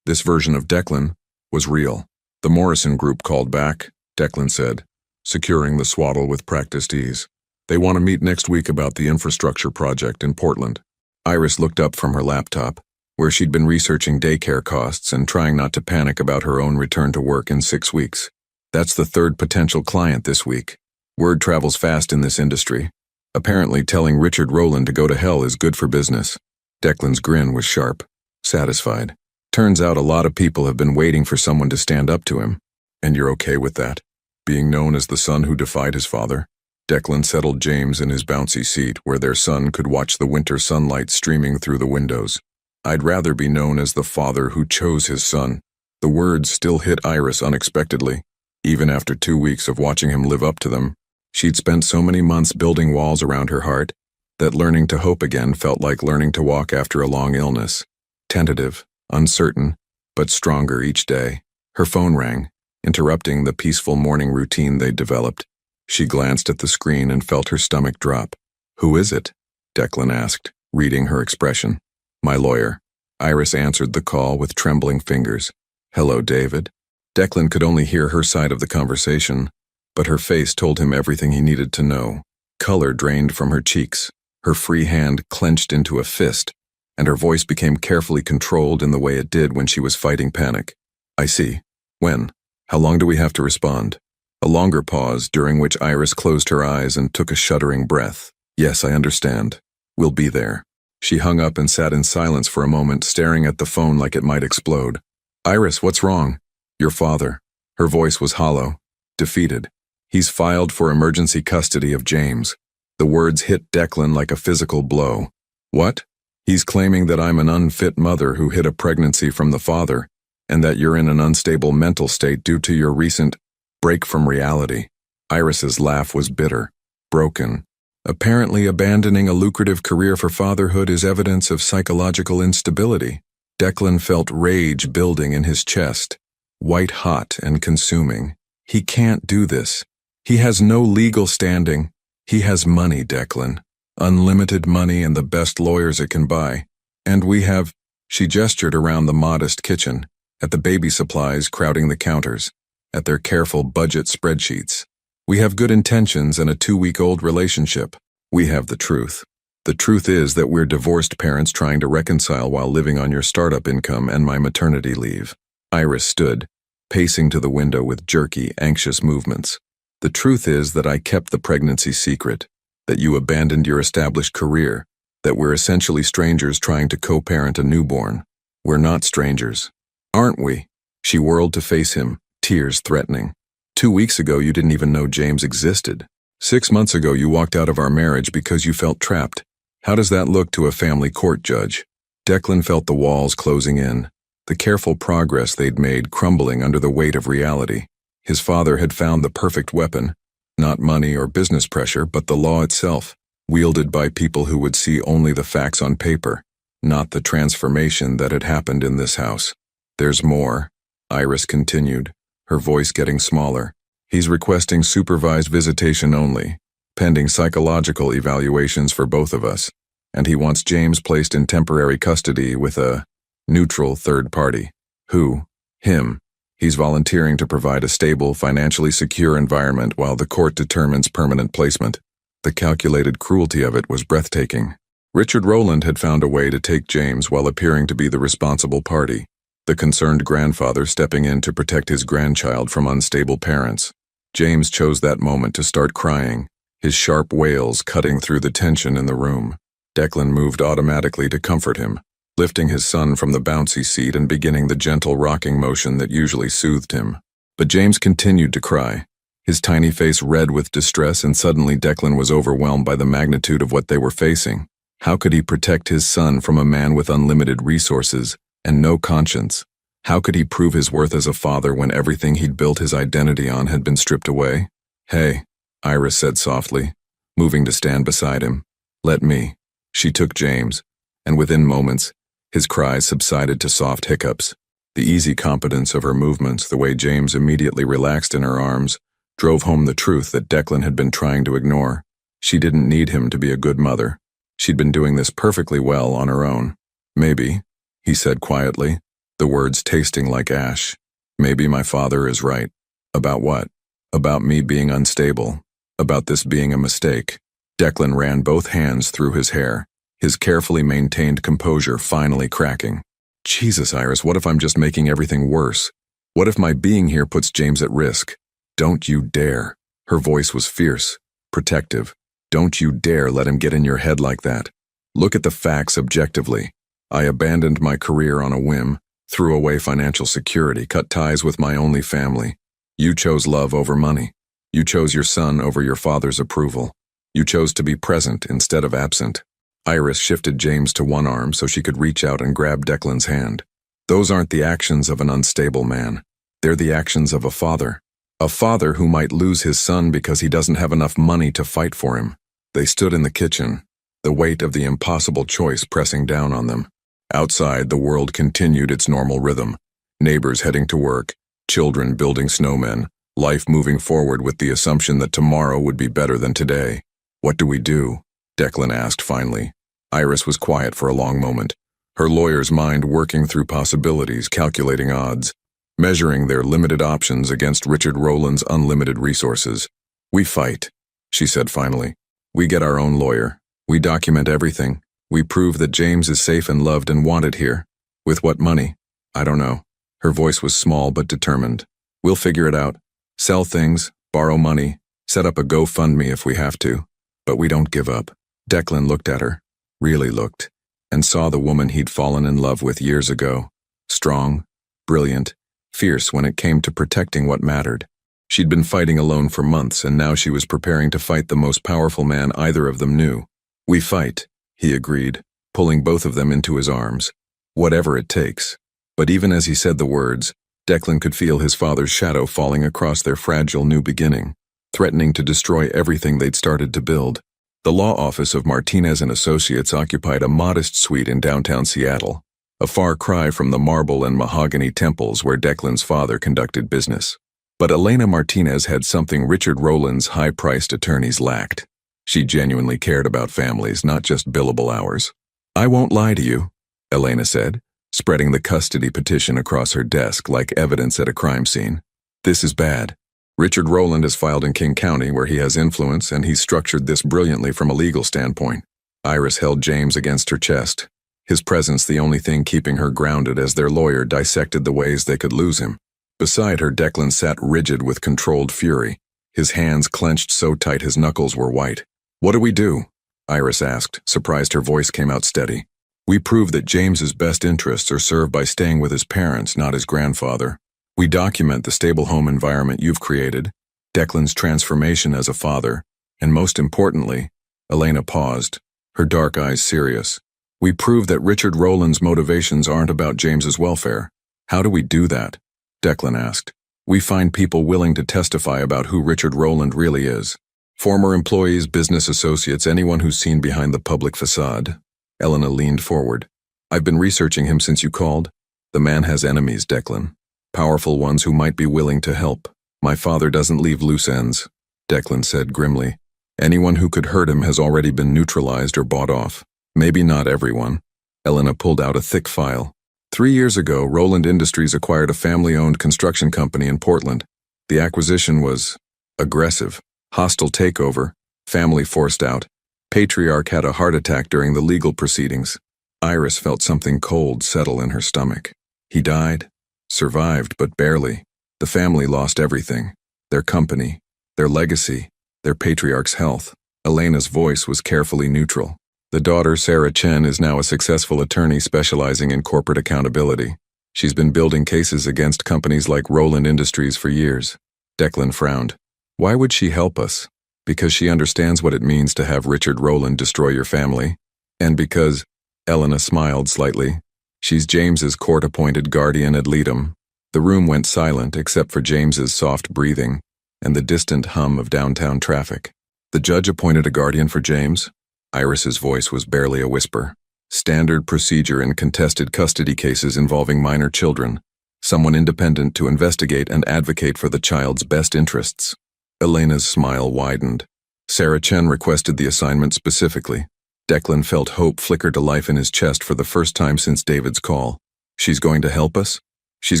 this version of Declan was real. "The Morrison Group called back," Declan said, securing the swaddle with practiced ease. "They want to meet next week about the infrastructure project in Portland." Iris looked up from her laptop, where she'd been researching daycare costs and trying not to panic about her own return to work in 6 weeks. "That's the 3rd potential client this week. Word travels fast in this industry. Apparently telling Richard Rowland to go to hell is good for business." Declan's grin was sharp, satisfied. "Turns out a lot of people have been waiting for someone to stand up to him. And you're okay with that? Being known as the son who defied his father?" Declan settled James in his bouncy seat where their son could watch the winter sunlight streaming through the windows. "I'd rather be known as the father who chose his son." The words still hit Iris unexpectedly. Even after 2 weeks of watching him live up to them, she'd spent so many months building walls around her heart that learning to hope again felt like learning to walk after a long illness. Tentative, uncertain, but stronger each day. Her phone rang, interrupting the peaceful morning routine they'd developed. She glanced at the screen and felt her stomach drop. "Who is it?" Declan asked, reading her expression. "My lawyer." Iris answered the call with trembling fingers. "Hello, David." Declan could only hear her side of the conversation, but her face told him everything he needed to know. Color drained from her cheeks, her free hand clenched into a fist, and her voice became carefully controlled in the way it did when she was fighting panic. "I see. When? How long do we have to respond?" A longer pause, during which Iris closed her eyes and took a shuddering breath. "Yes, I understand. We'll be there." She hung up and sat in silence for a moment, staring at the phone like it might explode. "Iris, what's wrong?" "Your father." Her voice was hollow, defeated. "He's filed for emergency custody of James." The words hit Declan like a physical blow. "What?" "He's claiming that I'm an unfit mother who hid a pregnancy from the father, and that you're in an unstable mental state due to your recent break from reality." Iris's laugh was bitter, broken. "Apparently abandoning a lucrative career for fatherhood is evidence of psychological instability." Declan felt rage building in his chest, white hot and consuming. He can't do this. He has no legal standing. He has money, Declan. Unlimited money and the best lawyers it can buy. And we have, she gestured around the modest kitchen, at the baby supplies crowding the counters, at their careful budget spreadsheets. We have good intentions and a 2-week-old relationship. We have the truth. The truth is that we're divorced parents trying to reconcile while living on your startup income and my maternity leave. Iris stood, pacing to the window with jerky, anxious movements. The truth is that I kept the pregnancy secret, that you abandoned your established career, that we're essentially strangers trying to co-parent a newborn. We're not strangers. Aren't we? She whirled to face him, tears threatening. 2 weeks ago you didn't even know James existed. 6 months ago you walked out of our marriage because you felt trapped. How does that look to a family court judge? Declan felt the walls closing in, the careful progress they'd made crumbling under the weight of reality. His father had found the perfect weapon, not money or business pressure, but the law itself, wielded by people who would see only the facts on paper, not the transformation that had happened in this house. There's more, Iris continued, her voice getting smaller. He's requesting supervised visitation only, pending psychological evaluations for both of us, and he wants James placed in temporary custody with a neutral third party. Who? Him. He's volunteering to provide a stable, financially secure environment while the court determines permanent placement. The calculated cruelty of it was breathtaking. Richard Rowland had found a way to take James while appearing to be the responsible party, the concerned grandfather stepping in to protect his grandchild from unstable parents. James chose that moment to start crying, his sharp wails cutting through the tension in the room. Declan moved automatically to comfort him, lifting his son from the bouncy seat and beginning the gentle rocking motion that usually soothed him. But James continued to cry, his tiny face red with distress, and suddenly Declan was overwhelmed by the magnitude of what they were facing. How could he protect his son from a man with unlimited resources and no conscience? How could he prove his worth as a father when everything he'd built his identity on had been stripped away? Hey, Iris said softly, moving to stand beside him. Let me. She took James, and within moments, his cries subsided to soft hiccups. The easy competence of her movements, the way James immediately relaxed in her arms, drove home the truth that Declan had been trying to ignore. She didn't need him to be a good mother. She'd been doing this perfectly well on her own. Maybe, he said quietly, the words tasting like ash. Maybe my father is right. About what? About me being unstable. About this being a mistake. Declan ran both hands through his hair, his carefully maintained composure finally cracking. Jesus, Iris, what if I'm just making everything worse? What if my being here puts James at risk? Don't you dare. Her voice was fierce, protective. Don't you dare let him get in your head like that. Look at the facts objectively. I abandoned my career on a whim, threw away financial security, cut ties with my only family. You chose love over money. You chose your son over your father's approval. You chose to be present instead of absent. Iris shifted James to one arm so she could reach out and grab Declan's hand. Those aren't the actions of an unstable man. They're the actions of a father. A father who might lose his son because he doesn't have enough money to fight for him. They stood in the kitchen, the weight of the impossible choice pressing down on them. Outside, the world continued its normal rhythm. Neighbors heading to work, children building snowmen, life moving forward with the assumption that tomorrow would be better than today. What do we do? Declan asked finally. Iris was quiet for a long moment, her lawyer's mind working through possibilities, calculating odds, measuring their limited options against Richard Rowland's unlimited resources. We fight, she said finally. We get our own lawyer. We document everything. We prove that James is safe and loved and wanted here. With what money? I don't know. Her voice was small but determined. We'll figure it out. Sell things, borrow money, set up a GoFundMe if we have to. But we don't give up. Declan looked at her, really looked, and saw the woman he'd fallen in love with years ago. Strong, brilliant, fierce when it came to protecting what mattered. She'd been fighting alone for months, and now she was preparing to fight the most powerful man either of them knew. We fight, he agreed, pulling both of them into his arms. Whatever it takes. But even as he said the words, Declan could feel his father's shadow falling across their fragile new beginning, threatening to destroy everything they'd started to build. The law office of Martinez and Associates occupied a modest suite in downtown Seattle, a far cry from the marble and mahogany temples where Declan's father conducted business. But Elena Martinez had something Richard Rowland's high-priced attorneys lacked. She genuinely cared about families, not just billable hours. "I won't lie to you," Elena said, spreading the custody petition across her desk like evidence at a crime scene. "This is bad. Richard Rowland is filed in King County, where he has influence, and he's structured this brilliantly from a legal standpoint." Iris held James against her chest, his presence the only thing keeping her grounded as their lawyer dissected the ways they could lose him. Beside her, Declan sat rigid with controlled fury, his hands clenched so tight his knuckles were white. "What do we do?" Iris asked, surprised her voice came out steady. "We prove that James's best interests are served by staying with his parents, not his grandfather. We document the stable home environment you've created, Declan's transformation as a father, and most importantly," Elena paused, her dark eyes serious, "we prove that Richard Rowland's motivations aren't about James's welfare." "How do we do that?" Declan asked. "We find people willing to testify about who Richard Rowland really is. Former employees, business associates, anyone who's seen behind the public facade." Elena leaned forward. "I've been researching him since you called. The man has enemies, Declan. Powerful ones who might be willing to help. My father doesn't leave loose ends," Declan said grimly. "Anyone who could hurt him has already been neutralized or bought off. Maybe not everyone." Elena pulled out a thick file. 3 years ago, Rowland Industries acquired a family-owned construction company in Portland. The acquisition was aggressive, hostile takeover, family forced out. Patriarch had a heart attack during the legal proceedings. Iris felt something cold settle in her stomach. He died, survived, but barely. The family lost everything. Their company, their legacy, their patriarch's health. Elena's voice was carefully neutral. The daughter, Sarah Chen, is now a successful attorney specializing in corporate accountability. She's been building cases against companies like Rowland Industries for years. Declan frowned. "Why would she help us?" "Because she understands what it means to have Richard Rowland destroy your family. And because," Elena smiled slightly, "she's James's court-appointed guardian ad litem." The room went silent except for James's soft breathing and the distant hum of downtown traffic. "The judge appointed a guardian for James?" Iris's voice was barely a whisper. "Standard procedure in contested custody cases involving minor children. Someone independent to investigate and advocate for the child's best interests." Elena's smile widened. "Sarah Chen requested the assignment specifically." Declan felt hope flicker to life in his chest for the first time since David's call. "She's going to help us? She's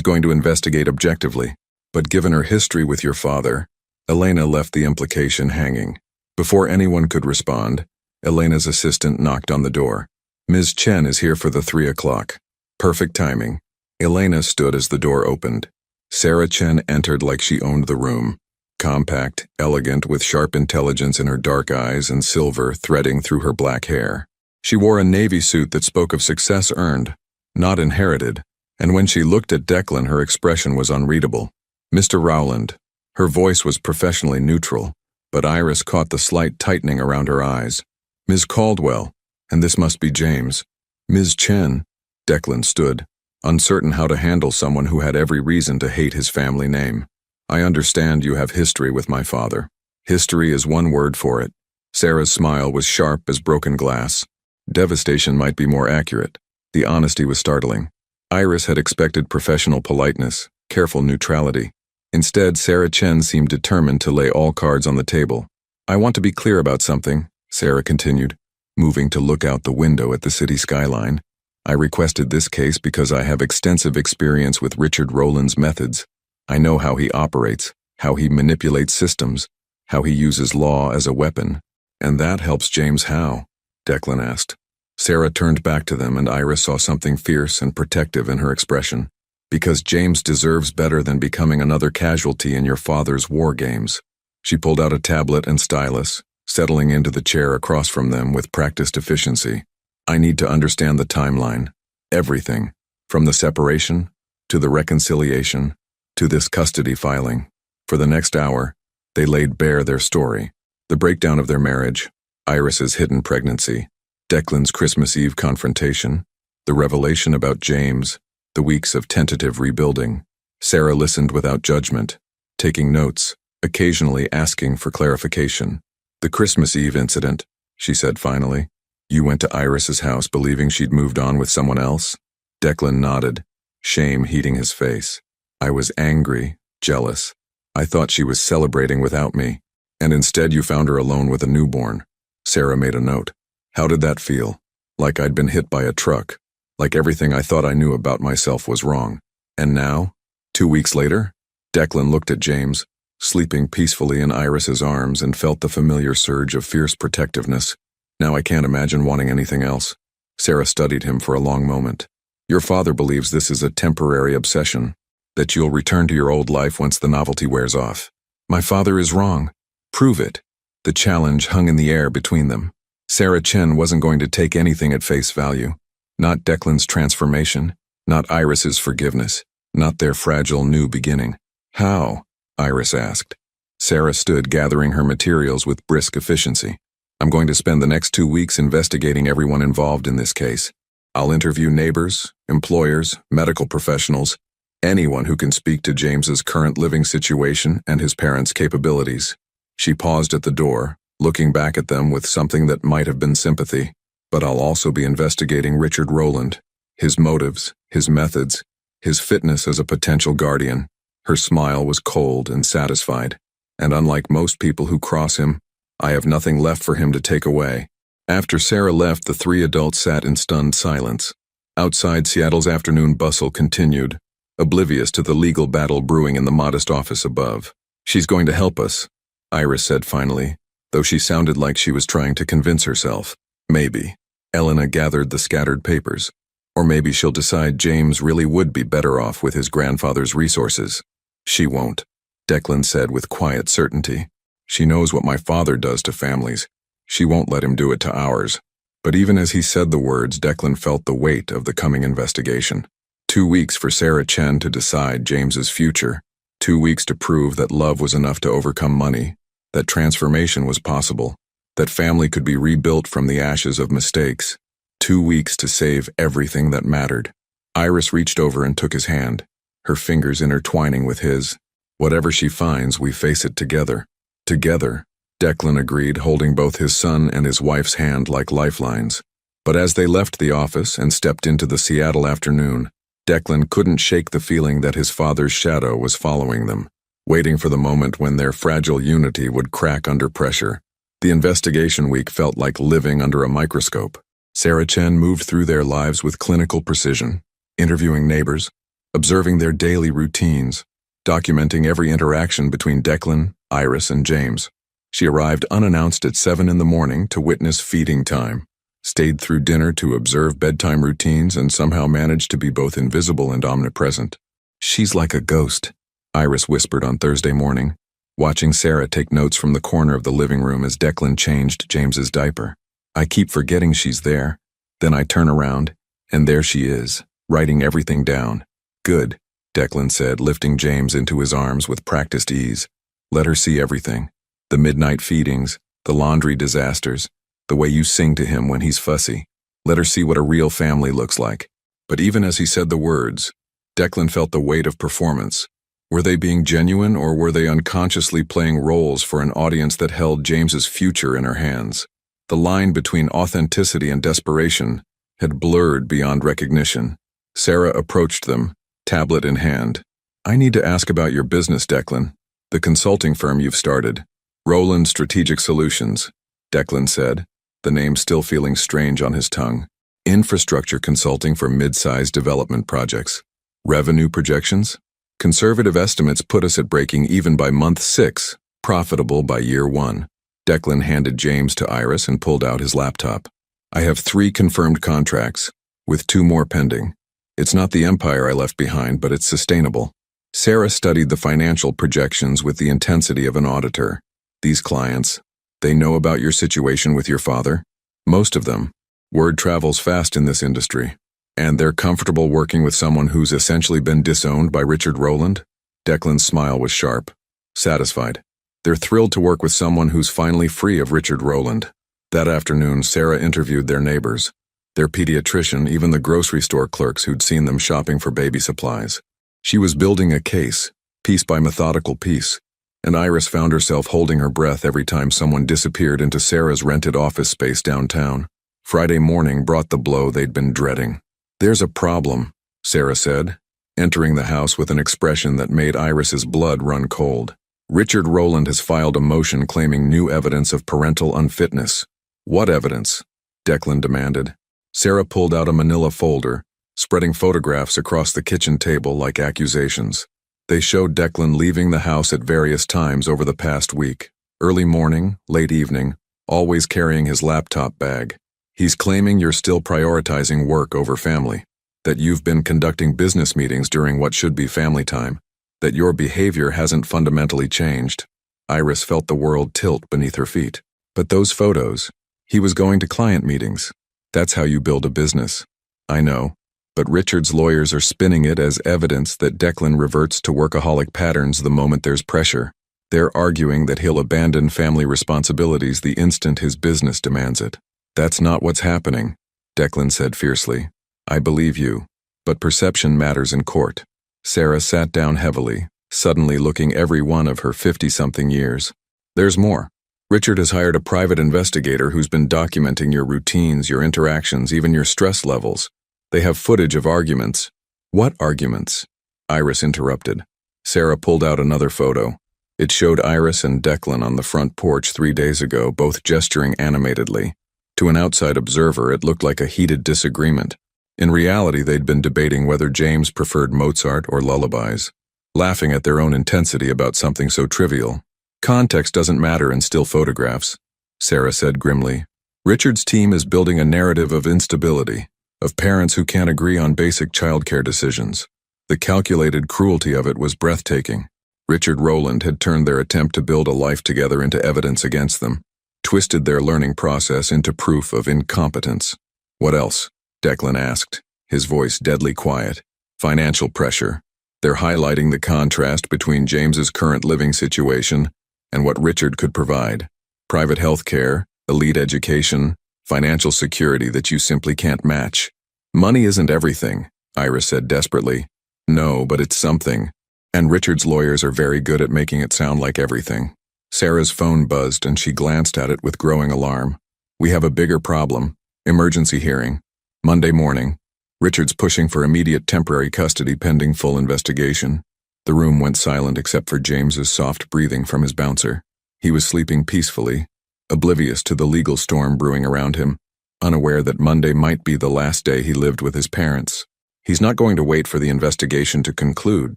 going to investigate objectively. But given her history with your father," Elena left the implication hanging. Before anyone could respond, Elena's assistant knocked on the door. "Ms. Chen is here for the 3 o'clock. Perfect timing." Elena stood as the door opened. Sarah Chen entered like she owned the room. Compact, elegant, with sharp intelligence in her dark eyes and silver threading through her black hair. She wore a navy suit that spoke of success earned, not inherited, and when she looked at Declan, her expression was unreadable. "Mr. Rowland." Her voice was professionally neutral, but Iris caught the slight tightening around her eyes. "Ms. Caldwell, and this must be James." "Ms. Chen." Declan stood, uncertain how to handle someone who had every reason to hate his family name. "I understand you have history with my father." "History is one word for it." Sarah's smile was sharp as broken glass. "Devastation might be more accurate." The honesty was startling. Iris had expected professional politeness, careful neutrality. Instead, Sarah Chen seemed determined to lay all cards on the table. "I want to be clear about something," Sarah continued, moving to look out the window at the city skyline. "I requested this case because I have extensive experience with Richard Rowland's methods. I know how he operates, how he manipulates systems, how he uses law as a weapon." "And that helps James how?" Declan asked. Sarah turned back to them and Iris saw something fierce and protective in her expression. "Because James deserves better than becoming another casualty in your father's war games." She pulled out a tablet and stylus, settling into the chair across from them with practiced efficiency. "I need to understand the timeline. Everything, from the separation, to the reconciliation, to this custody filing." For the next hour, they laid bare their story. The breakdown of their marriage, Iris's hidden pregnancy, Declan's Christmas Eve confrontation, the revelation about James, the weeks of tentative rebuilding. Sarah listened without judgment, taking notes, occasionally asking for clarification. "The Christmas Eve incident," she said finally. "You went to Iris's house believing she'd moved on with someone else?" Declan nodded, shame heating his face. "I was angry, jealous. I thought she was celebrating without me, and instead you found her alone with a newborn." Sarah made a note. "How did that feel? Like I'd been hit by a truck. Like everything I thought I knew about myself was wrong. And now, 2 weeks later?" Declan looked at James, sleeping peacefully in Iris's arms, and felt the familiar surge of fierce protectiveness. "Now I can't imagine wanting anything else." Sarah studied him for a long moment. "Your father believes this is a temporary obsession, that you'll return to your old life once the novelty wears off." "My father is wrong. Prove it." The challenge hung in the air between them. Sarah Chen wasn't going to take anything at face value. Not Declan's transformation, not Iris's forgiveness, not their fragile new beginning. "How?" Iris asked. Sarah stood gathering her materials with brisk efficiency. "I'm going to spend the next 2 weeks investigating everyone involved in this case. I'll interview neighbors, employers, medical professionals, anyone who can speak to James's current living situation and his parents' capabilities." She paused at the door, looking back at them with something that might have been sympathy. "But I'll also be investigating Richard Rowland, his motives, his methods, his fitness as a potential guardian." Her smile was cold and satisfied. "And unlike most people who cross him, I have nothing left for him to take away." After Sarah left, the 3 adults sat in stunned silence. Outside, Seattle's afternoon bustle continued, oblivious to the legal battle brewing in the modest office above. "She's going to help us," Iris said finally, though she sounded like she was trying to convince herself. "Maybe." Elena gathered the scattered papers. "Or maybe she'll decide James really would be better off with his grandfather's resources." "She won't," Declan said with quiet certainty. "She knows what my father does to families. She won't let him do it to ours." But even as he said the words, Declan felt the weight of the coming investigation. 2 weeks for Sarah Chen to decide James's future. 2 weeks to prove that love was enough to overcome money, that transformation was possible, that family could be rebuilt from the ashes of mistakes. 2 weeks to save everything that mattered. Iris reached over and took his hand, her fingers intertwining with his. "Whatever she finds, we face it together." "Together," Declan agreed, holding both his son and his wife's hand like lifelines. But as they left the office and stepped into the Seattle afternoon, Declan couldn't shake the feeling that his father's shadow was following them, waiting for the moment when their fragile unity would crack under pressure. The investigation week felt like living under a microscope. Sarah Chen moved through their lives with clinical precision, interviewing neighbors, observing their daily routines, documenting every interaction between Declan, Iris, and James. She arrived unannounced at 7 in the morning to witness feeding time, stayed through dinner to observe bedtime routines, and somehow managed to be both invisible and omnipresent. "She's like a ghost," Iris whispered on Thursday morning, watching Sarah take notes from the corner of the living room as Declan changed James's diaper. "I keep forgetting she's there. Then I turn around, and there she is, writing everything down." "Good," Declan said, lifting James into his arms with practiced ease. "Let her see everything. The midnight feedings, the laundry disasters, the way you sing to him when he's fussy. Let her see what a real family looks like." But even as he said the words, Declan felt the weight of performance. Were they being genuine, or were they unconsciously playing roles for an audience that held James's future in her hands? The line between authenticity and desperation had blurred beyond recognition. Sarah approached them, tablet in hand. "I need to ask about your business, Declan. The consulting firm you've started." "Rowland Strategic Solutions," Declan said, the name still feeling strange on his tongue. "Infrastructure consulting for mid-sized development projects. Revenue projections? Conservative estimates put us at breaking even by month 6, profitable by year 1. Declan handed James to Iris and pulled out his laptop. "I have 3 confirmed contracts, with 2 more pending. It's not the empire I left behind, but it's sustainable." Sarah studied the financial projections with the intensity of an auditor. "These clients, they know about your situation with your father?" "Most of them. Word travels fast in this industry." "And they're comfortable working with someone who's essentially been disowned by Richard Rowland?" Declan's smile was sharp. "Satisfied. They're thrilled to work with someone who's finally free of Richard Rowland." That afternoon, Sarah interviewed their neighbors, their pediatrician, even the grocery store clerks who'd seen them shopping for baby supplies. She was building a case, piece by methodical piece, and Iris found herself holding her breath every time someone disappeared into Sarah's rented office space downtown. Friday morning brought the blow they'd been dreading. "There's a problem," Sarah said, entering the house with an expression that made Iris's blood run cold. Richard Rowland has filed a motion claiming new evidence of parental unfitness. What evidence? Declan demanded. Sarah pulled out a manila folder, spreading photographs across the kitchen table like accusations. They showed Declan leaving the house at various times over the past week. Early morning, late evening, always carrying his laptop bag. He's claiming you're still prioritizing work over family, that you've been conducting business meetings during what should be family time, that your behavior hasn't fundamentally changed. Iris felt the world tilt beneath her feet. But those photos, he was going to client meetings. That's how you build a business. I know, but Richard's lawyers are spinning it as evidence that Declan reverts to workaholic patterns the moment there's pressure. They're arguing that he'll abandon family responsibilities the instant his business demands it. That's not what's happening, Declan said fiercely. I believe you, but perception matters in court. Sarah sat down heavily, suddenly looking every one of her 50-something years. There's more. Richard has hired a private investigator who's been documenting your routines, your interactions, even your stress levels. They have footage of arguments. What arguments? Iris interrupted. Sarah pulled out another photo. It showed Iris and Declan on the front porch 3 days ago, both gesturing animatedly. To an outside observer, it looked like a heated disagreement. In reality, they'd been debating whether James preferred Mozart or lullabies, laughing at their own intensity about something so trivial. Context doesn't matter in still photographs, Sarah said grimly. Richard's team is building a narrative of instability, of parents who can't agree on basic childcare decisions. The calculated cruelty of it was breathtaking. Richard Rowland had turned their attempt to build a life together into evidence against them, twisted their learning process into proof of incompetence. What else? Declan asked, his voice deadly quiet. Financial pressure. They're highlighting the contrast between James's current living situation and what Richard could provide. Private health care, elite education, financial security that you simply can't match. Money isn't everything, Iris said desperately. No, but it's something. And Richard's lawyers are very good at making it sound like everything. Sarah's phone buzzed and she glanced at it with growing alarm. We have a bigger problem. Emergency hearing. Monday morning. Richard's pushing for immediate temporary custody pending full investigation. The room went silent except for James's soft breathing from his bouncer. He was sleeping peacefully, oblivious to the legal storm brewing around him, unaware that Monday might be the last day he lived with his parents. He's not going to wait for the investigation to conclude,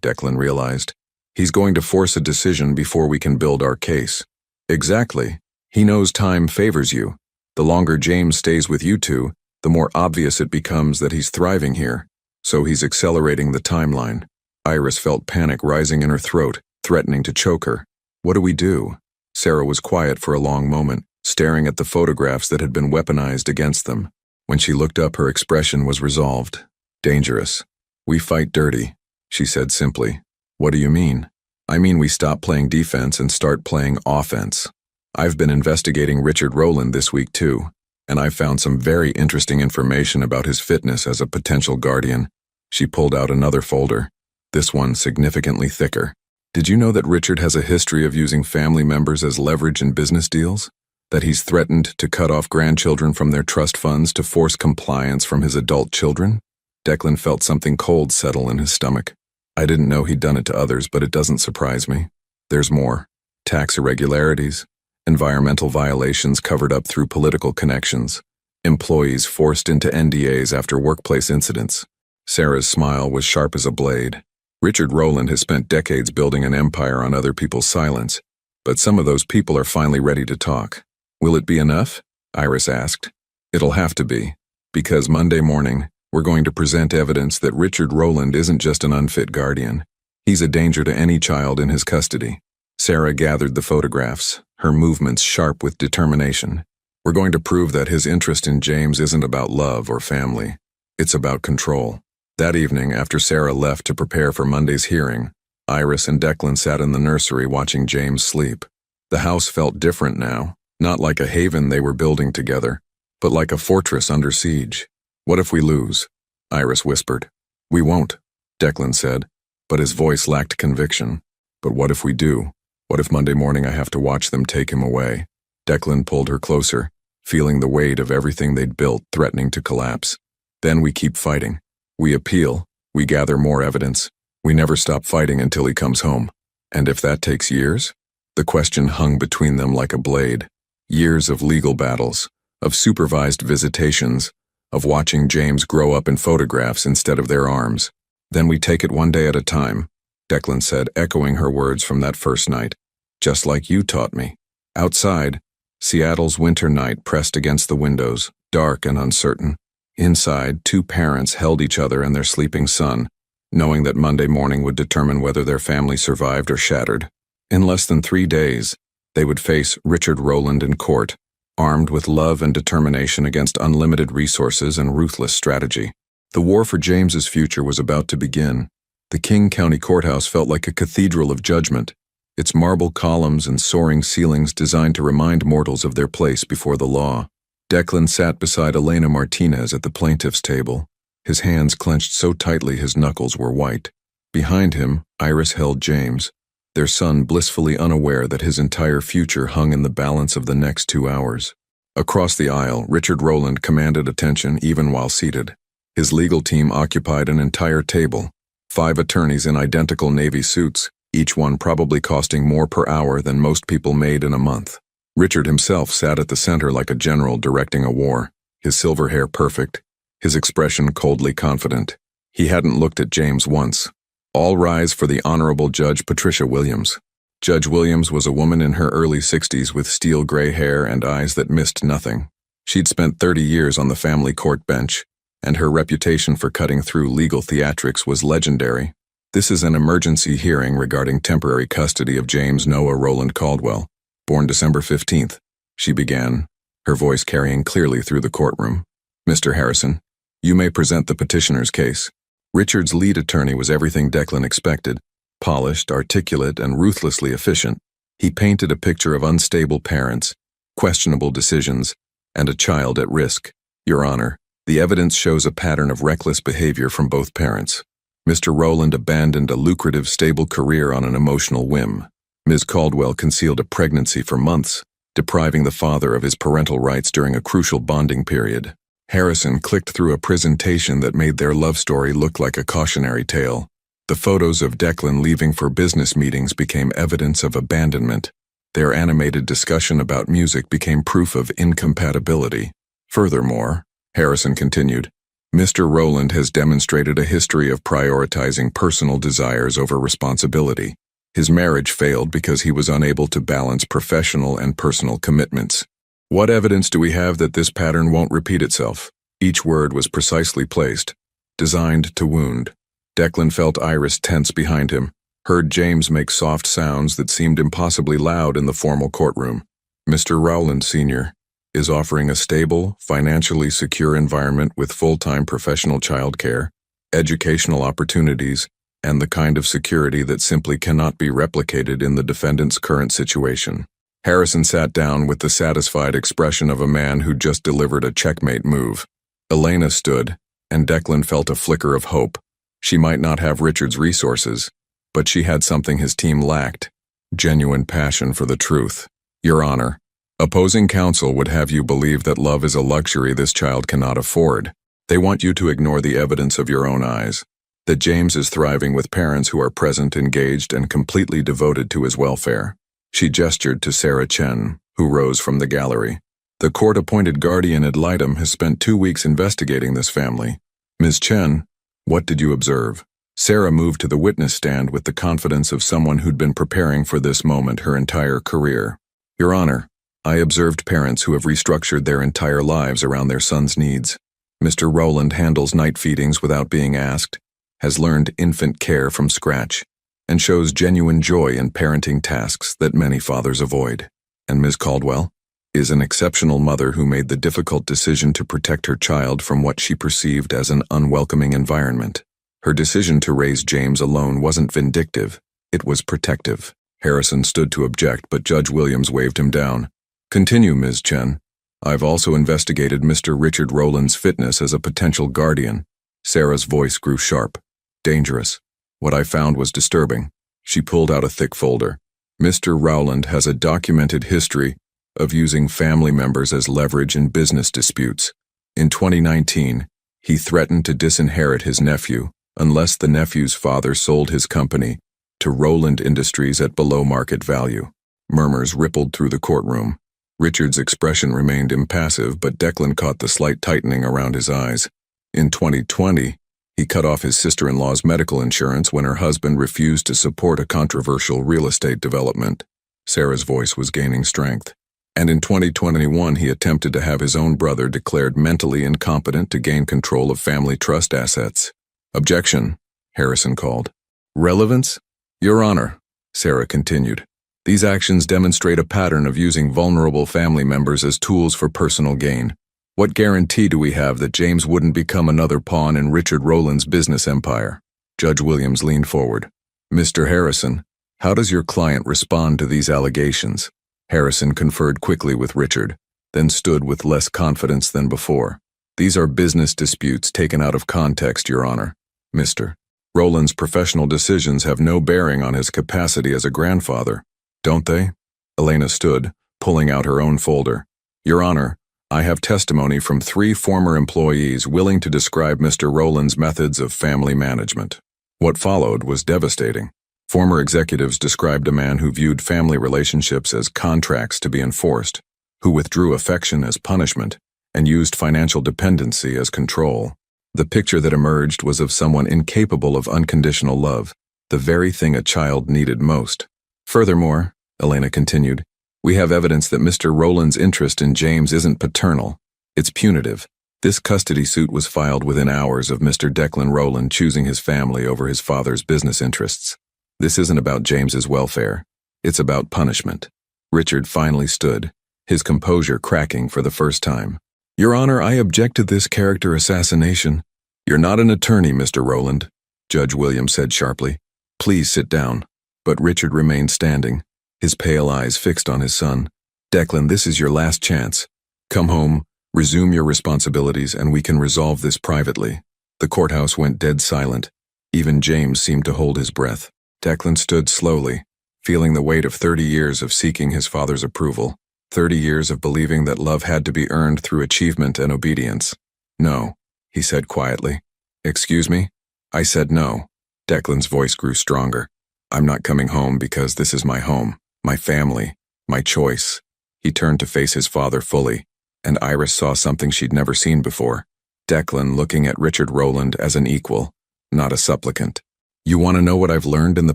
Declan realized. He's going to force a decision before we can build our case. Exactly. He knows time favors you. The longer James stays with you two, the more obvious it becomes that he's thriving here. So he's accelerating the timeline. Iris felt panic rising in her throat, threatening to choke her. What do we do? Sarah was quiet for a long moment, staring at the photographs that had been weaponized against them. When she looked up, her expression was resolved. Dangerous. We fight dirty, she said simply. What do you mean? I mean we stop playing defense and start playing offense. I've been investigating Richard Rowland this week too, and I've found some very interesting information about his fitness as a potential guardian. She pulled out another folder, this one significantly thicker. Did you know that Richard has a history of using family members as leverage in business deals? That he's threatened to cut off grandchildren from their trust funds to force compliance from his adult children? Declan felt something cold settle in his stomach. I didn't know he'd done it to others, but it doesn't surprise me. There's more. Tax irregularities, environmental violations covered up through political connections, employees forced into NDAs after workplace incidents. Sarah's smile was sharp as a blade. Richard Rowland has spent decades building an empire on other people's silence, but some of those people are finally ready to talk. Will it be enough? Iris asked. It'll have to be, because Monday morning, we're going to present evidence that Richard Rowland isn't just an unfit guardian. He's a danger to any child in his custody. Sarah gathered the photographs, her movements sharp with determination. We're going to prove that his interest in James isn't about love or family. It's about control. That evening, after Sarah left to prepare for Monday's hearing, Iris and Declan sat in the nursery watching James sleep. The house felt different now, not like a haven they were building together, but like a fortress under siege. What if we lose? Iris whispered. We won't, Declan said, but his voice lacked conviction. But what if we do? What if Monday morning I have to watch them take him away? Declan pulled her closer, feeling the weight of everything they'd built threatening to collapse. Then we keep fighting. We appeal. We gather more evidence. We never stop fighting until he comes home. And if that takes years? The question hung between them like a blade. Years of legal battles, of supervised visitations, of watching James grow up in photographs instead of their arms. "Then we take it one day at a time," Declan said, echoing her words from that first night. "Just like you taught me." Outside, Seattle's winter night pressed against the windows, dark and uncertain. Inside, two parents held each other and their sleeping son, knowing that Monday morning would determine whether their family survived or shattered. In less than 3 days, they would face Richard Rowland in court, armed with love and determination against unlimited resources and ruthless strategy. The war for James's future was about to begin. The King County Courthouse felt like a cathedral of judgment, its marble columns and soaring ceilings designed to remind mortals of their place before the law. Declan sat beside Elena Martinez at the plaintiff's table, his hands clenched so tightly his knuckles were white. Behind him, Iris held James, their son blissfully unaware that his entire future hung in the balance of the next 2 hours. Across the aisle, Richard Rowland commanded attention even while seated. His legal team occupied an entire table, 5 attorneys in identical navy suits, each one probably costing more per hour than most people made in a month. Richard himself sat at the center like a general directing a war, his silver hair perfect, his expression coldly confident. He hadn't looked at James once. All rise for the Honorable Judge Patricia Williams. Judge Williams was a woman in her early 60s with steel gray hair and eyes that missed nothing. She'd spent 30 years on the family court bench, and her reputation for cutting through legal theatrics was legendary. "This is an emergency hearing regarding temporary custody of James Noah Rowland Caldwell, born December 15th, she began, her voice carrying clearly through the courtroom. "Mr. Harrison, you may present the petitioner's case." Richard's lead attorney was everything Declan expected, polished, articulate, and ruthlessly efficient. He painted a picture of unstable parents, questionable decisions, and a child at risk. "Your Honor, the evidence shows a pattern of reckless behavior from both parents. Mr. Rowland abandoned a lucrative, stable career on an emotional whim. Ms. Caldwell concealed a pregnancy for months, depriving the father of his parental rights during a crucial bonding period. Harrison clicked through a presentation that made their love story look like a cautionary tale. The photos of Declan leaving for business meetings became evidence of abandonment. Their animated discussion about music became proof of incompatibility. Furthermore, Harrison continued, Mr. Rowland has demonstrated a history of prioritizing personal desires over responsibility. His marriage failed because he was unable to balance professional and personal commitments. What evidence do we have that this pattern won't repeat itself? Each word was precisely placed, designed to wound. Declan felt Iris tense behind him, heard James make soft sounds that seemed impossibly loud in the formal courtroom. Mr. Rowland Sr. is offering a stable, financially secure environment with full-time professional childcare, educational opportunities, and the kind of security that simply cannot be replicated in the defendant's current situation. Harrison sat down with the satisfied expression of a man who just delivered a checkmate move. Elena stood, and Declan felt a flicker of hope. She might not have Richard's resources, but she had something his team lacked: genuine passion for the truth. Your Honor, opposing counsel would have you believe that love is a luxury this child cannot afford. They want you to ignore the evidence of your own eyes, that James is thriving with parents who are present, engaged, and completely devoted to his welfare. She gestured to Sarah Chen, who rose from the gallery. The court-appointed guardian ad litem has spent 2 weeks investigating this family. Ms. Chen, what did you observe? Sarah moved to the witness stand with the confidence of someone who'd been preparing for this moment her entire career. Your Honor, I observed parents who have restructured their entire lives around their son's needs. Mr. Rowland handles night feedings without being asked, has learned infant care from scratch, and shows genuine joy in parenting tasks that many fathers avoid. And Ms. Caldwell is an exceptional mother who made the difficult decision to protect her child from what she perceived as an unwelcoming environment. Her decision to raise James alone wasn't vindictive, it was protective. Harrison stood to object, but Judge Williams waved him down. Continue, Ms. Chen. I've also investigated Mr. Richard Rowland's fitness as a potential guardian. Sarah's voice grew sharp. Dangerous. What I found was disturbing. She pulled out a thick folder. Mr. Rowland has a documented history of using family members as leverage in business disputes. In 2019, he threatened to disinherit his nephew unless the nephew's father sold his company to Rowland Industries at below market value. Murmurs rippled through the courtroom. Richard's expression remained impassive, but Declan caught the slight tightening around his eyes. In 2020, he cut off his sister-in-law's medical insurance when her husband refused to support a controversial real estate development. Sarah's voice was gaining strength. And in 2021, he attempted to have his own brother declared mentally incompetent to gain control of family trust assets. Objection, Harrison called. Relevance? Your Honor, Sarah continued. These actions demonstrate a pattern of using vulnerable family members as tools for personal gain. What guarantee do we have that James wouldn't become another pawn in Richard Rowland's business empire? Judge Williams leaned forward. Mr. Harrison, how does your client respond to these allegations? Harrison conferred quickly with Richard, then stood with less confidence than before. These are business disputes taken out of context, Your Honor. Mr. Rowland's professional decisions have no bearing on his capacity as a grandfather, don't they? Elena stood, pulling out her own folder. Your Honor, I have testimony from 3 former employees willing to describe Mr. Rowland's methods of family management. What followed was devastating. Former executives described a man who viewed family relationships as contracts to be enforced, who withdrew affection as punishment, and used financial dependency as control. The picture that emerged was of someone incapable of unconditional love, the very thing a child needed most. Furthermore, Elena continued, we have evidence that Mr. Rowland's interest in James isn't paternal, it's punitive. This custody suit was filed within hours of Mr. Declan Rowland choosing his family over his father's business interests. This isn't about James's welfare, it's about punishment. Richard finally stood, his composure cracking for the first time. Your Honor, I object to this character assassination. You're not an attorney, Mr. Rowland, Judge Williams said sharply. Please sit down. But Richard remained standing, his pale eyes fixed on his son. Declan, this is your last chance. Come home, resume your responsibilities, and we can resolve this privately. The courthouse went dead silent. Even James seemed to hold his breath. Declan stood slowly, feeling the weight of 30 years of seeking his father's approval, 30 years of believing that love had to be earned through achievement and obedience. No, he said quietly. Excuse me? I said no. Declan's voice grew stronger. I'm not coming home because this is my home, my family, my choice. He turned to face his father fully, and Iris saw something she'd never seen before. Declan looking at Richard Rowland as an equal, not a supplicant. You want to know what I've learned in the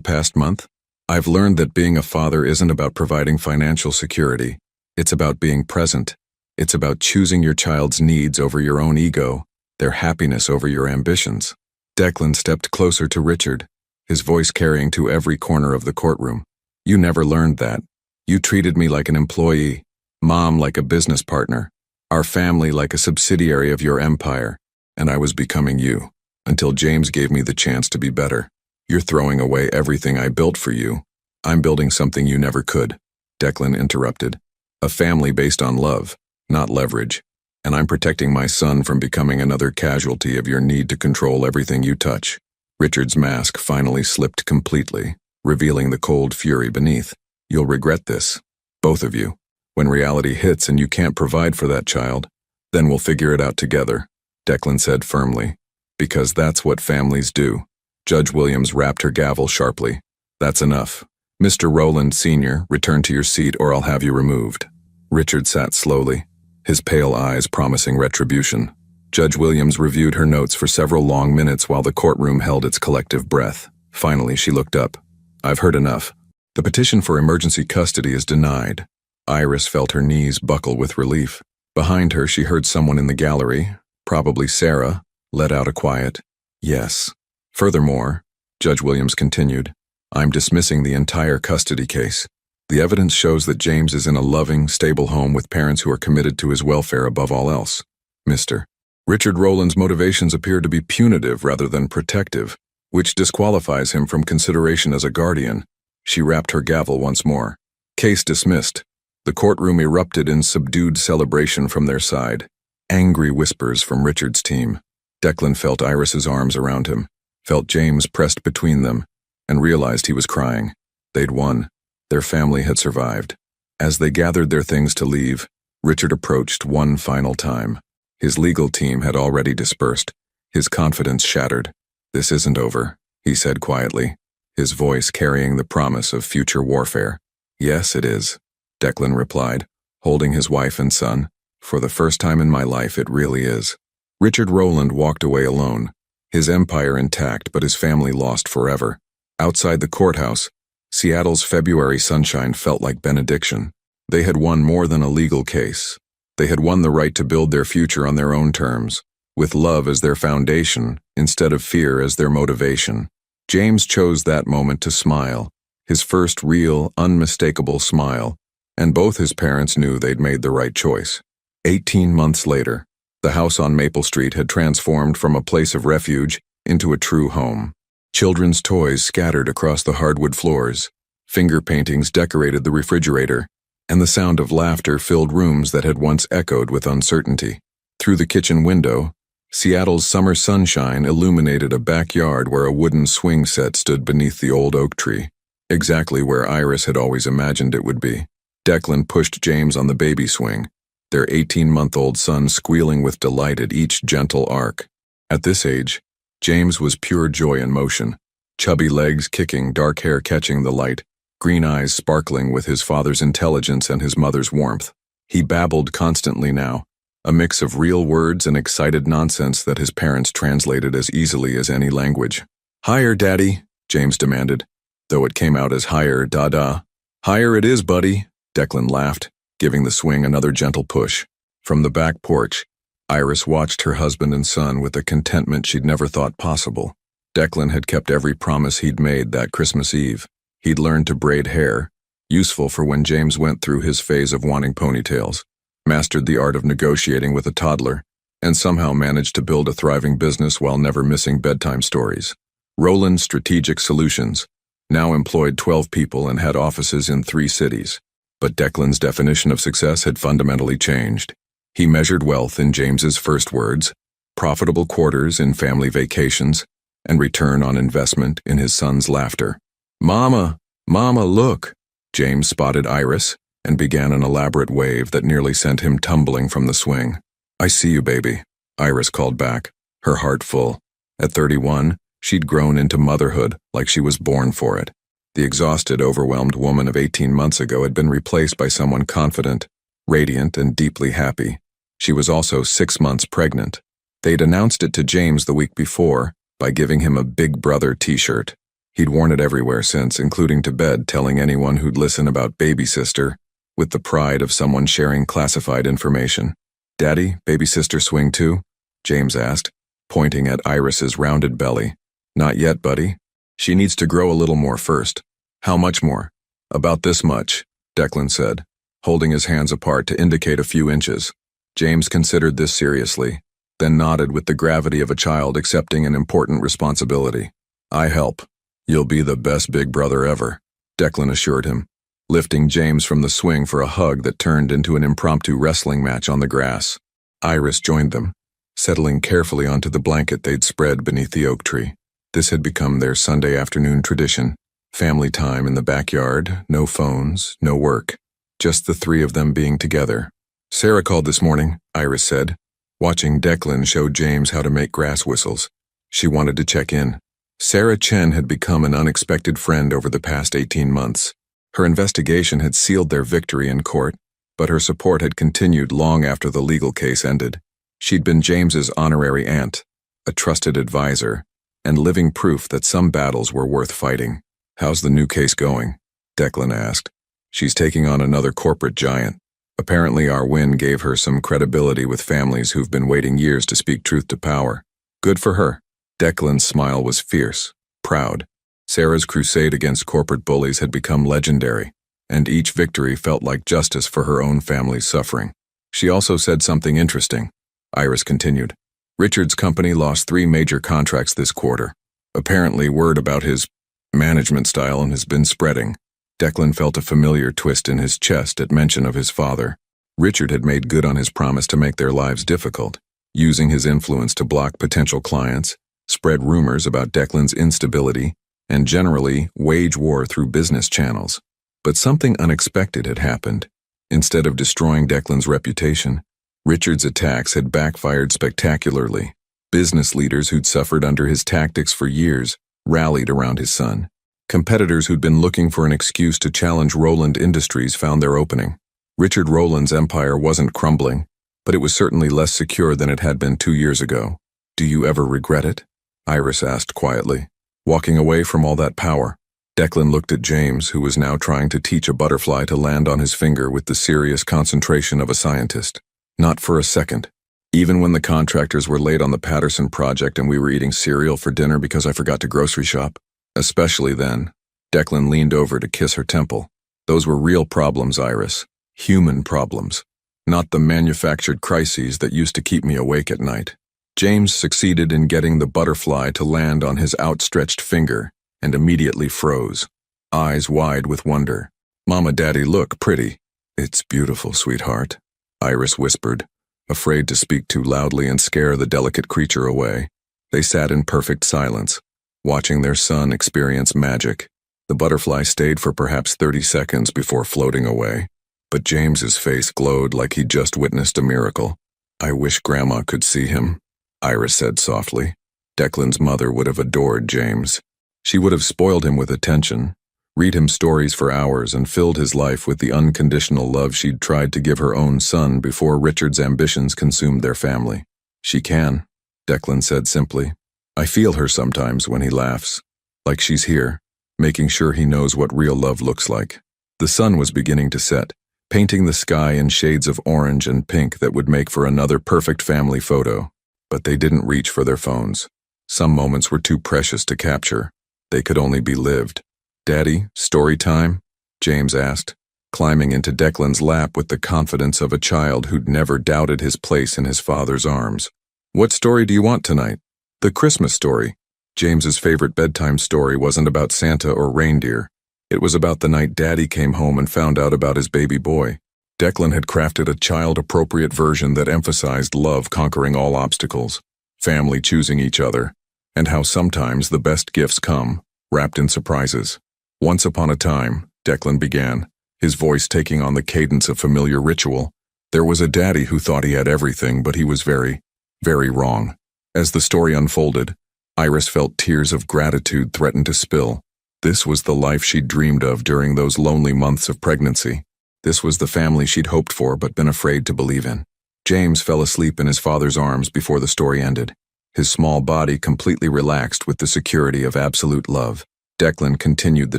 past month? I've learned that being a father isn't about providing financial security. It's about being present. It's about choosing your child's needs over your own ego, their happiness over your ambitions. Declan stepped closer to Richard, his voice carrying to every corner of the courtroom. You never learned that. You treated me like an employee, Mom like a business partner, our family like a subsidiary of your empire, and I was becoming you, until James gave me the chance to be better. You're throwing away everything I built for you. I'm building something you never could. Declan interrupted. A family based on love, not leverage. And I'm protecting my son from becoming another casualty of your need to control everything you touch. Richard's mask finally slipped completely, revealing the cold fury beneath. You'll regret this, both of you. When reality hits and you can't provide for that child, then we'll figure it out together, Declan said firmly. Because that's what families do. Judge Williams rapped her gavel sharply. That's enough. Mr. Rowland, Sr., return to your seat or I'll have you removed. Richard sat slowly, his pale eyes promising retribution. Judge Williams reviewed her notes for several long minutes while the courtroom held its collective breath. Finally, she looked up. I've heard enough. The petition for emergency custody is denied. Iris felt her knees buckle with relief. Behind her, she heard someone in the gallery, probably Sarah, let out a quiet, yes. Furthermore, Judge Williams continued, I'm dismissing the entire custody case. The evidence shows that James is in a loving, stable home with parents who are committed to his welfare above all else. Mr. Richard Rowland's motivations appear to be punitive rather than protective, which disqualifies him from consideration as a guardian. She rapped her gavel once more. Case dismissed. The courtroom erupted in subdued celebration from their side. Angry whispers from Richard's team. Declan felt Iris's arms around him, felt James pressed between them, and realized he was crying. They'd won. Their family had survived. As they gathered their things to leave, Richard approached one final time. His legal team had already dispersed, his confidence shattered. This isn't over, he said quietly, his voice carrying the promise of future warfare. Yes, it is, Declan replied, holding his wife and son. For the first time in my life, it really is. Richard Rowland walked away alone, his empire intact but his family lost forever. Outside the courthouse, Seattle's February sunshine felt like benediction. They had won more than a legal case. They had won the right to build their future on their own terms, with love as their foundation instead of fear as their motivation. James chose that moment to smile, his first real, unmistakable smile, and both his parents knew they'd made the right choice. 18 months later, the house on Maple Street had transformed from a place of refuge into a true home. Children's toys scattered across the hardwood floors, finger paintings decorated the refrigerator, and the sound of laughter filled rooms that had once echoed with uncertainty. Through the kitchen window, Seattle's summer sunshine illuminated a backyard where a wooden swing set stood beneath the old oak tree, exactly where Iris had always imagined it would be. Declan pushed James on the baby swing, their 18-month-old son squealing with delight at each gentle arc. At this age, James was pure joy in motion, chubby legs kicking, dark hair catching the light, green eyes sparkling with his father's intelligence and his mother's warmth. He babbled constantly now, a mix of real words and excited nonsense that his parents translated as easily as any language. "Higher, Daddy," James demanded, though it came out as higher, Dada. "Higher it is, buddy," Declan laughed, giving the swing another gentle push. From the back porch, Iris watched her husband and son with a contentment she'd never thought possible. Declan had kept every promise he'd made that Christmas Eve. He'd learned to braid hair, useful for when James went through his phase of wanting ponytails, mastered the art of negotiating with a toddler, and somehow managed to build a thriving business while never missing bedtime stories. Rowland Strategic Solutions now employed 12 people and had offices in 3 cities. But Declan's definition of success had fundamentally changed. He measured wealth in James's first words, profitable quarters in family vacations, and return on investment in his son's laughter. "Mama, Mama, look!" James spotted Iris and began an elaborate wave that nearly sent him tumbling from the swing. "I see you, baby," Iris called back, her heart full. At 31, she'd grown into motherhood like she was born for it. The exhausted, overwhelmed woman of 18 months ago had been replaced by someone confident, radiant, and deeply happy. She was also 6 months pregnant. They'd announced it to James the week before by giving him a Big Brother t-shirt. He'd worn it everywhere since, including to bed, telling anyone who'd listen about baby sister, with the pride of someone sharing classified information. "Daddy, baby sister swing too?" James asked, pointing at Iris's rounded belly. "Not yet, buddy. She needs to grow a little more first." "How much more?" "About this much," Declan said, holding his hands apart to indicate a few inches. James considered this seriously, then nodded with the gravity of a child accepting an important responsibility. "I help. You'll be the best big brother ever," Declan assured him, lifting James from the swing for a hug that turned into an impromptu wrestling match on the grass. Iris joined them, settling carefully onto the blanket they'd spread beneath the oak tree. This had become their Sunday afternoon tradition. Family time in the backyard, no phones, no work, just the 3 of them being together. "Sarah called this morning," Iris said, watching Declan show James how to make grass whistles. She wanted to check in. Sarah Chen had become an unexpected friend over the past 18 months. Her investigation had sealed their victory in court, but her support had continued long after the legal case ended. She'd been James's honorary aunt, a trusted advisor, and living proof that some battles were worth fighting. "How's the new case going?" Declan asked. "She's taking on another corporate giant. Apparently our win gave her some credibility with families who've been waiting years to speak truth to power. Good for her." Declan's smile was fierce, proud. Sarah's crusade against corporate bullies had become legendary, and each victory felt like justice for her own family's suffering. "She also said something interesting," Iris continued. "Richard's company lost 3 major contracts this quarter. Apparently word about his management style has been spreading." Declan felt a familiar twist in his chest at mention of his father. Richard had made good on his promise to make their lives difficult, using his influence to block potential clients, spread rumors about Declan's instability, and generally wage war through business channels. But something unexpected had happened. Instead of destroying Declan's reputation, Richard's attacks had backfired spectacularly. Business leaders who'd suffered under his tactics for years rallied around his son. Competitors who'd been looking for an excuse to challenge Rowland Industries found their opening. Richard Rowland's empire wasn't crumbling, but it was certainly less secure than it had been 2 years ago. "Do you ever regret it?" Iris asked quietly. "Walking away from all that power?" Declan looked at James, who was now trying to teach a butterfly to land on his finger with the serious concentration of a scientist. "Not for a second. Even when the contractors were late on the Patterson project and we were eating cereal for dinner because I forgot to grocery shop. Especially then." Declan leaned over to kiss her temple. "Those were real problems, Iris. Human problems. Not the manufactured crises that used to keep me awake at night." James succeeded in getting the butterfly to land on his outstretched finger and immediately froze, eyes wide with wonder. "Mama, Daddy, look, pretty." "It's beautiful, sweetheart," Iris whispered, afraid to speak too loudly and scare the delicate creature away. They sat in perfect silence, watching their son experience magic. The butterfly stayed for perhaps 30 seconds before floating away, but James's face glowed like he'd just witnessed a miracle. "I wish Grandma could see him," Iris said softly. Declan's mother would have adored James. She would have spoiled him with attention, read him stories for hours, and filled his life with the unconditional love she'd tried to give her own son before Richard's ambitions consumed their family. "She can," Declan said simply. "I feel her sometimes when he laughs, like she's here, making sure he knows what real love looks like." The sun was beginning to set, painting the sky in shades of orange and pink that would make for another perfect family photo. But they didn't reach for their phones. Some moments were too precious to capture. They could only be lived. "Daddy, story time?" James asked, climbing into Declan's lap with the confidence of a child who'd never doubted his place in his father's arms. "What story do you want tonight?" "The Christmas story." James's favorite bedtime story wasn't about Santa or reindeer. It was about the night Daddy came home and found out about his baby boy. Declan had crafted a child-appropriate version that emphasized love conquering all obstacles, family choosing each other, and how sometimes the best gifts come, wrapped in surprises. "Once upon a time," Declan began, his voice taking on the cadence of familiar ritual, "there was a daddy who thought he had everything, but he was very, very wrong." As the story unfolded, Iris felt tears of gratitude threaten to spill. This was the life she'd dreamed of during those lonely months of pregnancy. This was the family she'd hoped for but been afraid to believe in. James fell asleep in his father's arms before the story ended, his small body completely relaxed with the security of absolute love. Declan continued the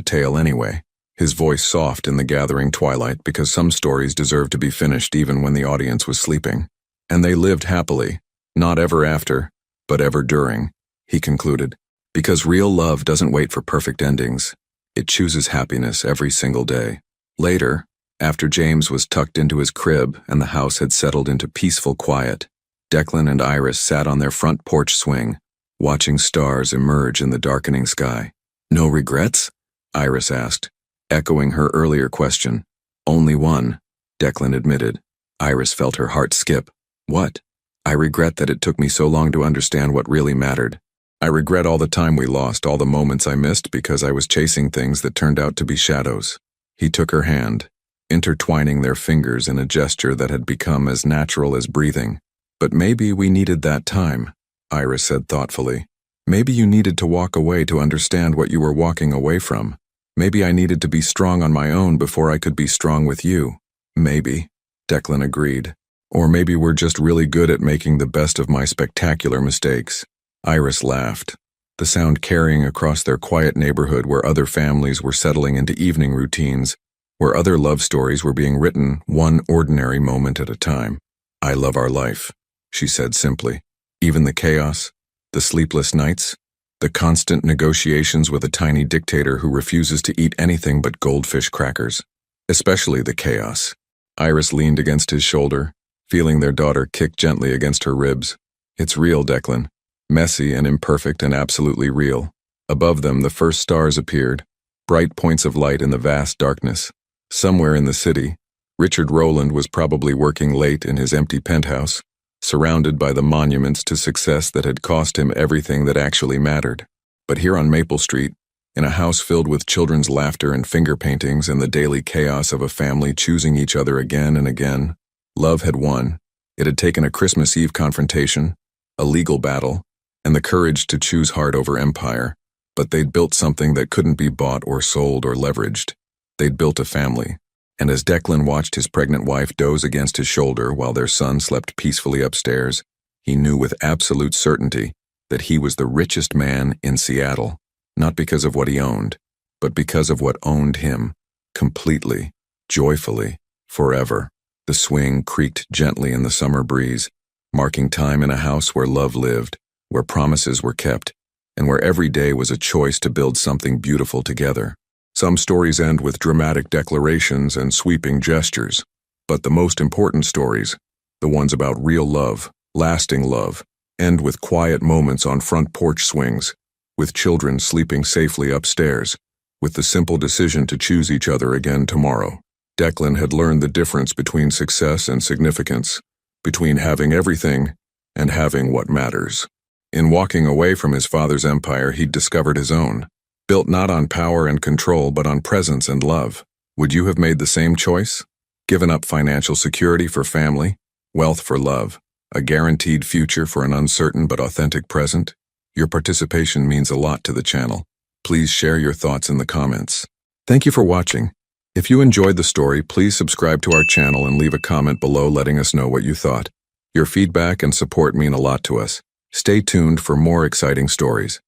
tale anyway, his voice soft in the gathering twilight because some stories deserve to be finished even when the audience was sleeping. "And they lived happily, not ever after, but ever during," he concluded. "Because real love doesn't wait for perfect endings. It chooses happiness every single day." Later, after James was tucked into his crib and the house had settled into peaceful quiet, Declan and Iris sat on their front porch swing, watching stars emerge in the darkening sky. "No regrets?" Iris asked, echoing her earlier question. "Only one," Declan admitted. Iris felt her heart skip. "What?" "I regret that it took me so long to understand what really mattered. I regret all the time we lost, all the moments I missed because I was chasing things that turned out to be shadows." He took her hand, intertwining their fingers in a gesture that had become as natural as breathing. "But maybe we needed that time," Iris said thoughtfully. "Maybe you needed to walk away to understand what you were walking away from. Maybe I needed to be strong on my own before I could be strong with you." "Maybe," Declan agreed. "Or maybe we're just really good at making the best of my spectacular mistakes." Iris laughed, the sound carrying across their quiet neighborhood where other families were settling into evening routines, where other love stories were being written one ordinary moment at a time. "I love our life," she said simply. "Even the chaos, the sleepless nights, the constant negotiations with a tiny dictator who refuses to eat anything but goldfish crackers. Especially the chaos." Iris leaned against his shoulder, feeling their daughter kick gently against her ribs. "It's real, Declan. Messy and imperfect and absolutely real." Above them, the first stars appeared, bright points of light in the vast darkness. Somewhere in the city, Richard Rowland was probably working late in his empty penthouse, surrounded by the monuments to success that had cost him everything that actually mattered. But here on Maple Street, in a house filled with children's laughter and finger paintings and the daily chaos of a family choosing each other again and again, love had won. It had taken a Christmas Eve confrontation, a legal battle, and the courage to choose heart over empire. But they'd built something that couldn't be bought or sold or leveraged. They'd built a family. And as Declan watched his pregnant wife doze against his shoulder while their son slept peacefully upstairs, he knew with absolute certainty that he was the richest man in Seattle, not because of what he owned, but because of what owned him, completely, joyfully, forever. The swing creaked gently in the summer breeze, marking time in a house where love lived, where promises were kept, and where every day was a choice to build something beautiful together. Some stories end with dramatic declarations and sweeping gestures, but the most important stories, the ones about real love, lasting love, end with quiet moments on front porch swings, with children sleeping safely upstairs, with the simple decision to choose each other again tomorrow. Declan had learned the difference between success and significance, between having everything and having what matters. In walking away from his father's empire, he'd discovered his own, built not on power and control but on presence and love. Would you have made the same choice? Given up financial security for family, wealth for love, a guaranteed future for an uncertain but authentic present? Your participation means a lot to the channel. Please share your thoughts in the comments. Thank you for watching. If you enjoyed the story, please subscribe to our channel and leave a comment below letting us know what you thought. Your feedback and support mean a lot to us. Stay tuned for more exciting stories.